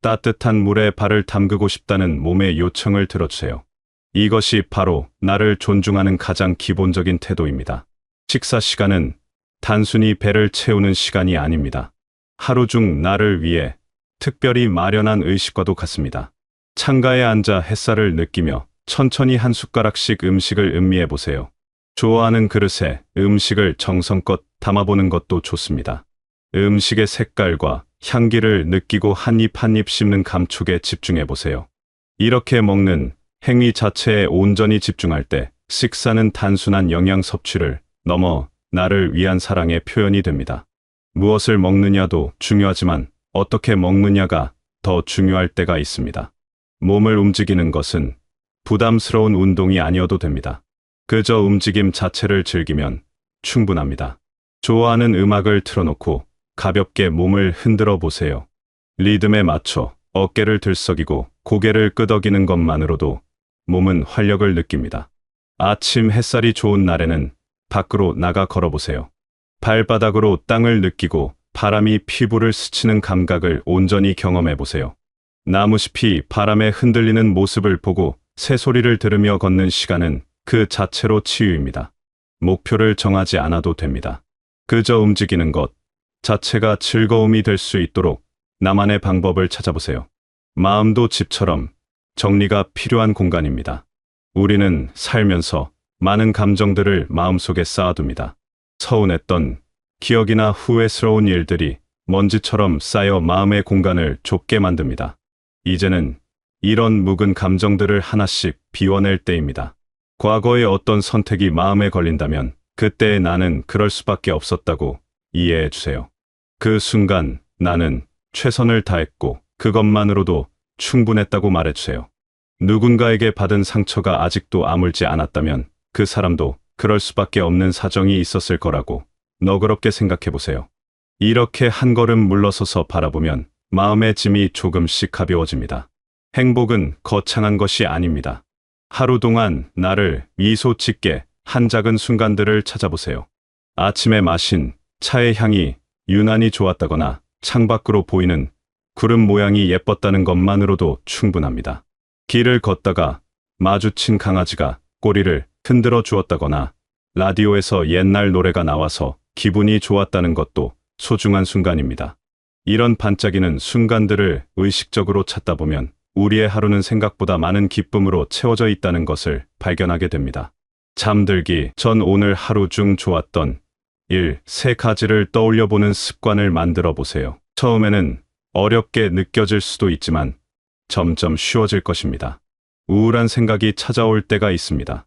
S2: 따뜻한 물에 발을 담그고 싶다는 몸의 요청을 들어주세요. 이것이 바로 나를 존중하는 가장 기본적인 태도입니다. 식사 시간은 단순히 배를 채우는 시간이 아닙니다. 하루 중 나를 위해 특별히 마련한 의식과도 같습니다. 창가에 앉아 햇살을 느끼며 천천히 한 숟가락씩 음식을 음미해 보세요. 좋아하는 그릇에 음식을 정성껏 담아보는 것도 좋습니다. 음식의 색깔과 향기를 느끼고 한 입 한 입 씹는 감촉에 집중해 보세요. 이렇게 먹는 행위 자체에 온전히 집중할 때 식사는 단순한 영양 섭취를 넘어 나를 위한 사랑의 표현이 됩니다. 무엇을 먹느냐도 중요하지만 어떻게 먹느냐가 더 중요할 때가 있습니다. 몸을 움직이는 것은 부담스러운 운동이 아니어도 됩니다. 그저 움직임 자체를 즐기면 충분합니다. 좋아하는 음악을 틀어놓고 가볍게 몸을 흔들어 보세요. 리듬에 맞춰 어깨를 들썩이고 고개를 끄덕이는 것만으로도 몸은 활력을 느낍니다. 아침 햇살이 좋은 날에는 밖으로 나가 걸어보세요. 발바닥으로 땅을 느끼고 바람이 피부를 스치는 감각을 온전히 경험해 보세요. 나무숲이 바람에 흔들리는 모습을 보고 새소리를 들으며 걷는 시간은 그 자체로 치유입니다. 목표를 정하지 않아도 됩니다. 그저 움직이는 것 자체가 즐거움이 될 수 있도록 나만의 방법을 찾아보세요. 마음도 집처럼 정리가 필요한 공간입니다. 우리는 살면서 많은 감정들을 마음속에 쌓아둡니다. 서운했던 기억이나 후회스러운 일들이 먼지처럼 쌓여 마음의 공간을 좁게 만듭니다. 이제는 이런 묵은 감정들을 하나씩 비워낼 때입니다. 과거의 어떤 선택이 마음에 걸린다면 그때의 나는 그럴 수밖에 없었다고 이해해 주세요. 그 순간 나는 최선을 다했고 그것만으로도 충분했다고 말해 주세요. 누군가에게 받은 상처가 아직도 아물지 않았다면 그 사람도 그럴 수밖에 없는 사정이 있었을 거라고 너그럽게 생각해 보세요. 이렇게 한 걸음 물러서서 바라보면 마음의 짐이 조금씩 가벼워집니다. 행복은 거창한 것이 아닙니다. 하루 동안 나를 미소 짓게 한 작은 순간들을 찾아보세요. 아침에 마신 차의 향이 유난히 좋았다거나 창밖으로 보이는 구름 모양이 예뻤다는 것만으로도 충분합니다. 길을 걷다가 마주친 강아지가 꼬리를 흔들어 주었다거나 라디오에서 옛날 노래가 나와서 기분이 좋았다는 것도 소중한 순간입니다. 이런 반짝이는 순간들을 의식적으로 찾다 보면 우리의 하루는 생각보다 많은 기쁨으로 채워져 있다는 것을 발견하게 됩니다. 잠들기 전 오늘 하루 중 좋았던 일 3가지를 떠올려 보는 습관을 만들어 보세요. 처음에는 어렵게 느껴질 수도 있지만 점점 쉬워질 것입니다. 우울한 생각이 찾아올 때가 있습니다.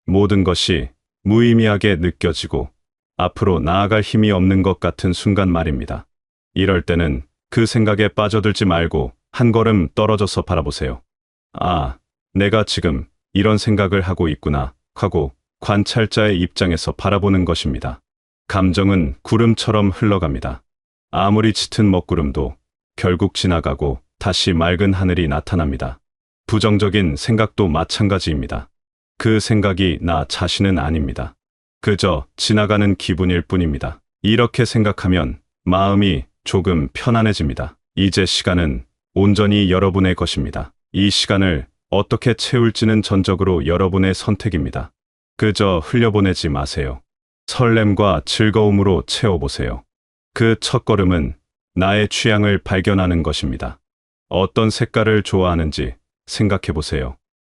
S2: 모든 것이 무의미하게 느껴지고 앞으로 나아갈 힘이 없는 것 같은 순간 말입니다. 이럴 때는 그 생각에 빠져들지 말고 한 걸음 떨어져서 바라보세요. 아, 내가 지금 이런 생각을 하고 있구나 하고 관찰자의 입장에서 바라보는 것입니다. 감정은 구름처럼 흘러갑니다. 아무리 짙은 먹구름도 결국 지나가고 다시 맑은 하늘이 나타납니다. 부정적인 생각도 마찬가지입니다. 그 생각이 나 자신은 아닙니다. 그저 지나가는 기분일 뿐입니다. 이렇게 생각하면 마음이 조금 편안해집니다. 이제 시간은 온전히 여러분의 것입니다. 이 시간을 어떻게 채울지는 전적으로 여러분의 선택입니다. 그저 흘려보내지 마세요. 설렘과 즐거움으로 채워보세요. 그 첫걸음은 나의 취향을 발견하는 것입니다. 어떤 색깔을 좋아하는지 생각해보세요.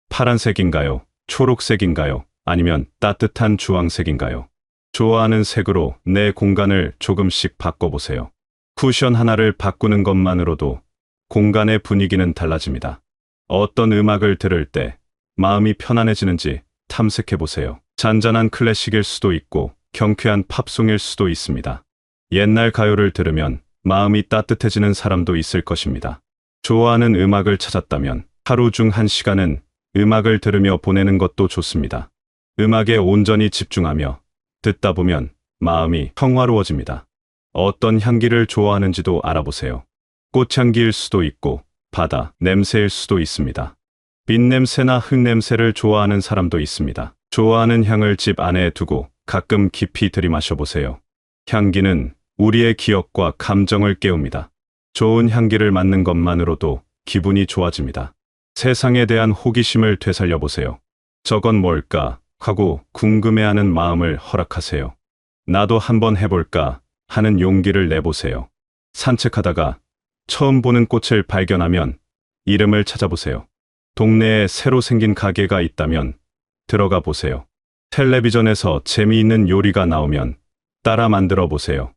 S2: 파란색인가요? 초록색인가요? 아니면 따뜻한 주황색인가요? 좋아하는 색으로 내 공간을 조금씩 바꿔보세요. 쿠션 하나를 바꾸는 것만으로도 공간의 분위기는 달라집니다. 어떤 음악을 들을 때 마음이 편안해지는지 탐색해보세요. 잔잔한 클래식일 수도 있고 경쾌한 팝송일 수도 있습니다. 옛날 가요를 들으면 마음이 따뜻해지는 사람도 있을 것입니다. 좋아하는 음악을 찾았다면 하루 중 1시간은 음악을 들으며 보내는 것도 좋습니다. 음악에 온전히 집중하며 듣다 보면 마음이 평화로워집니다. 어떤 향기를 좋아하는지도 알아보세요. 꽃향기일 수도 있고 바다 냄새일 수도 있습니다. 빛냄새나 흙냄새를 좋아하는 사람도 있습니다. 좋아하는 향을 집 안에 두고 가끔 깊이 들이마셔 보세요. 향기는 우리의 기억과 감정을 깨웁니다. 좋은 향기를 맡는 것만으로도 기분이 좋아집니다. 세상에 대한 호기심을 되살려 보세요. 저건 뭘까 하고 궁금해하는 마음을 허락하세요. 나도 한번 해볼까 하는 용기를 내보세요. 산책하다가 처음 보는 꽃을 발견하면 이름을 찾아보세요. 동네에 새로 생긴 가게가 있다면 들어가 보세요. 텔레비전에서 재미있는 요리가 나오면 따라 만들어 보세요.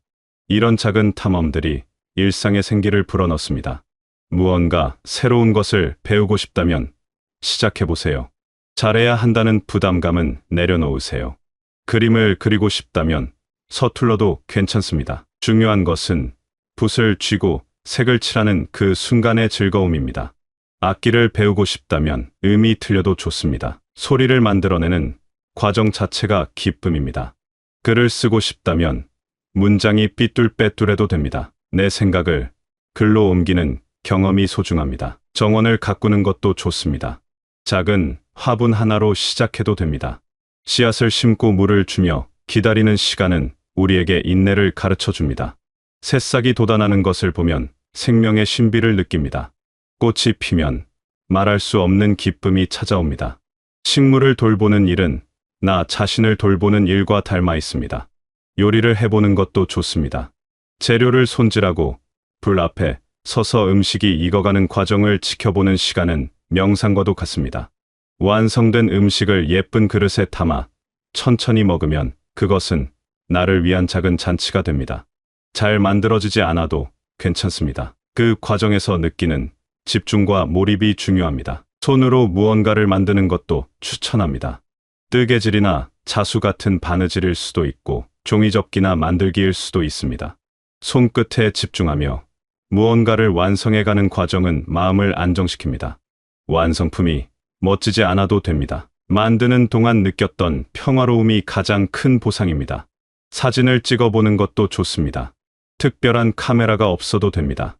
S2: 이런 작은 탐험들이 일상의 생기를 불어넣습니다. 무언가 새로운 것을 배우고 싶다면 시작해 보세요. 잘해야 한다는 부담감은 내려놓으세요. 그림을 그리고 싶다면 서툴러도 괜찮습니다. 중요한 것은 붓을 쥐고 색을 칠하는 그 순간의 즐거움입니다. 악기를 배우고 싶다면 음이 틀려도 좋습니다. 소리를 만들어내는 과정 자체가 기쁨입니다. 글을 쓰고 싶다면 문장이 삐뚤빼뚤해도 됩니다. 내 생각을 글로 옮기는 경험이 소중합니다. 정원을 가꾸는 것도 좋습니다. 작은 화분 하나로 시작해도 됩니다. 씨앗을 심고 물을 주며 기다리는 시간은 우리에게 인내를 가르쳐 줍니다. 새싹이 돋아나는 것을 보면 생명의 신비를 느낍니다. 꽃이 피면 말할 수 없는 기쁨이 찾아옵니다. 식물을 돌보는 일은 나 자신을 돌보는 일과 닮아 있습니다. 요리를 해보는 것도 좋습니다. 재료를 손질하고 불 앞에 서서 음식이 익어가는 과정을 지켜보는 시간은 명상과도 같습니다. 완성된 음식을 예쁜 그릇에 담아 천천히 먹으면 그것은 나를 위한 작은 잔치가 됩니다. 잘 만들어지지 않아도 괜찮습니다. 그 과정에서 느끼는 집중과 몰입이 중요합니다. 손으로 무언가를 만드는 것도 추천합니다. 뜨개질이나 자수 같은 바느질일 수도 있고 종이접기나 만들기일 수도 있습니다. 손끝에 집중하며 무언가를 완성해가는 과정은 마음을 안정시킵니다. 완성품이 멋지지 않아도 됩니다. 만드는 동안 느꼈던 평화로움이 가장 큰 보상입니다. 사진을 찍어보는 것도 좋습니다. 특별한 카메라가 없어도 됩니다.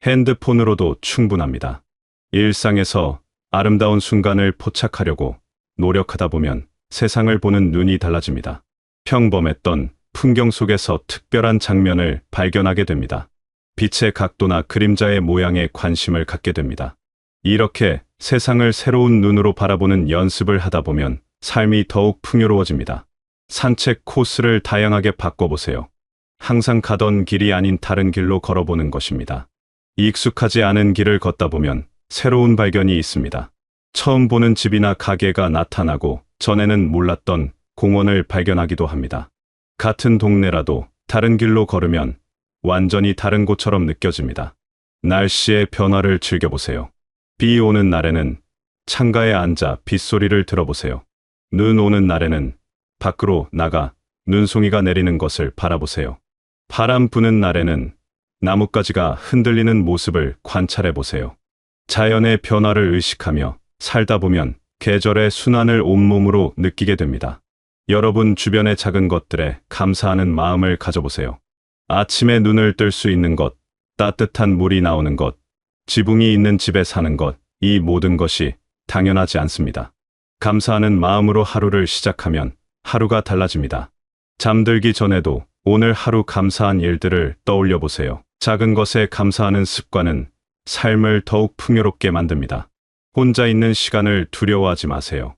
S2: 핸드폰으로도 충분합니다. 일상에서 아름다운 순간을 포착하려고 노력하다 보면 세상을 보는 눈이 달라집니다. 평범했던 풍경 속에서 특별한 장면을 발견하게 됩니다. 빛의 각도나 그림자의 모양에 관심을 갖게 됩니다. 이렇게 세상을 새로운 눈으로 바라보는 연습을 하다 보면 삶이 더욱 풍요로워집니다. 산책 코스를 다양하게 바꿔보세요. 항상 가던 길이 아닌 다른 길로 걸어보는 것입니다. 익숙하지 않은 길을 걷다 보면 새로운 발견이 있습니다. 처음 보는 집이나 가게가 나타나고 전에는 몰랐던 공원을 발견하기도 합니다. 같은 동네라도 다른 길로 걸으면 완전히 다른 곳처럼 느껴집니다. 날씨의 변화를 즐겨보세요. 비 오는 날에는 창가에 앉아 빗소리를 들어보세요. 눈 오는 날에는 밖으로 나가 눈송이가 내리는 것을 바라보세요. 바람 부는 날에는 나뭇가지가 흔들리는 모습을 관찰해 보세요. 자연의 변화를 의식하며 살다 보면 계절의 순환을 온몸으로 느끼게 됩니다. 여러분 주변의 작은 것들에 감사하는 마음을 가져보세요. 아침에 눈을 뜰 수 있는 것, 따뜻한 물이 나오는 것, 지붕이 있는 집에 사는 것, 이 모든 것이 당연하지 않습니다. 감사하는 마음으로 하루를 시작하면 하루가 달라집니다. 잠들기 전에도 오늘 하루 감사한 일들을 떠올려 보세요. 작은 것에 감사하는 습관은 삶을 더욱 풍요롭게 만듭니다. 혼자 있는 시간을 두려워하지 마세요.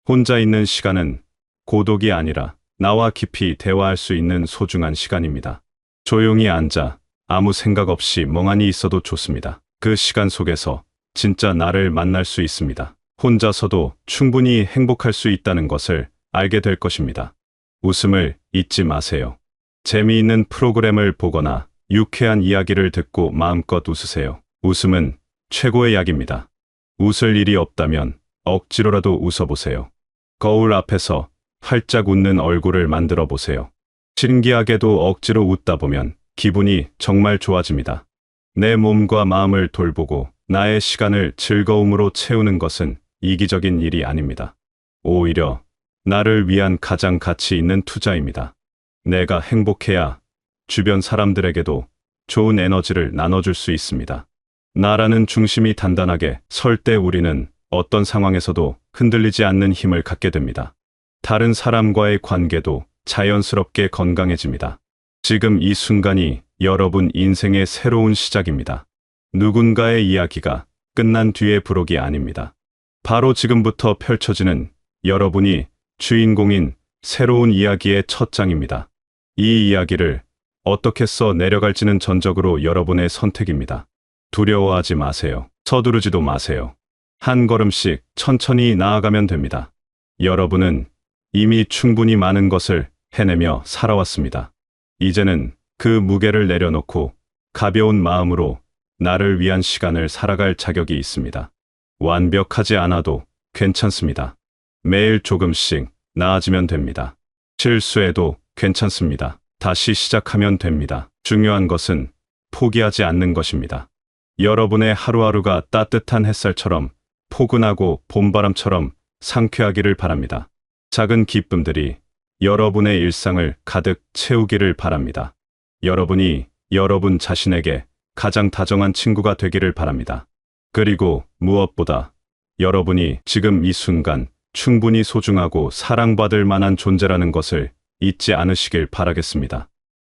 S2: 혼자 있는 시간은 고독이 아니라 나와 깊이 대화할 수 있는 소중한 시간입니다. 조용히 앉아 아무 생각 없이 멍하니 있어도 좋습니다. 그 시간 속에서 진짜 나를 만날 수 있습니다. 혼자서도 충분히 행복할 수 있다는 것을 알게 될 것입니다. 웃음을 잊지 마세요. 재미있는 프로그램을 보거나 유쾌한 이야기를 듣고 마음껏 웃으세요. 웃음은 최고의 약입니다. 웃을 일이 없다면 억지로라도 웃어보세요. 거울 앞에서 활짝 웃는 얼굴을 만들어 보세요. 신기하게도 억지로 웃다 보면 기분이 정말 좋아집니다. 내 몸과 마음을 돌보고 나의 시간을 즐거움으로 채우는 것은 이기적인 일이 아닙니다. 오히려 나를 위한 가장 가치 있는 투자입니다. 내가 행복해야 주변 사람들에게도 좋은 에너지를 나눠줄 수 있습니다. 나라는 중심이 단단하게 설 때 우리는 어떤 상황에서도 흔들리지 않는 힘을 갖게 됩니다. 다른 사람과의 관계도 자연스럽게 건강해집니다. 지금 이 순간이 여러분 인생의 새로운 시작입니다. 누군가의 이야기가 끝난 뒤의 부록이 아닙니다. 바로 지금부터 펼쳐지는 여러분이 주인공인 새로운 이야기의 첫 장입니다. 이 이야기를 어떻게 써 내려갈지는 전적으로 여러분의 선택입니다. 두려워하지 마세요. 서두르지도 마세요. 한 걸음씩 천천히 나아가면 됩니다. 여러분은 이미 충분히 많은 것을 해내며 살아왔습니다. 이제는 그 무게를 내려놓고 가벼운 마음으로 나를 위한 시간을 살아갈 자격이 있습니다. 완벽하지 않아도 괜찮습니다. 매일 조금씩 나아지면 됩니다. 실수해도 괜찮습니다. 다시 시작하면 됩니다. 중요한 것은 포기하지 않는 것입니다. 여러분의 하루하루가 따뜻한 햇살처럼 포근하고 봄바람처럼 상쾌하기를 바랍니다. 작은 기쁨들이 여러분의 일상을 가득 채우기를 바랍니다. 여러분이 여러분 자신에게 가장 다정한 친구가 되기를 바랍니다. 그리고 무엇보다 여러분이 지금 이 순간 충분히 소중하고 사랑받을 만한 존재라는 것을 잊지 않으시길 바라겠습니다.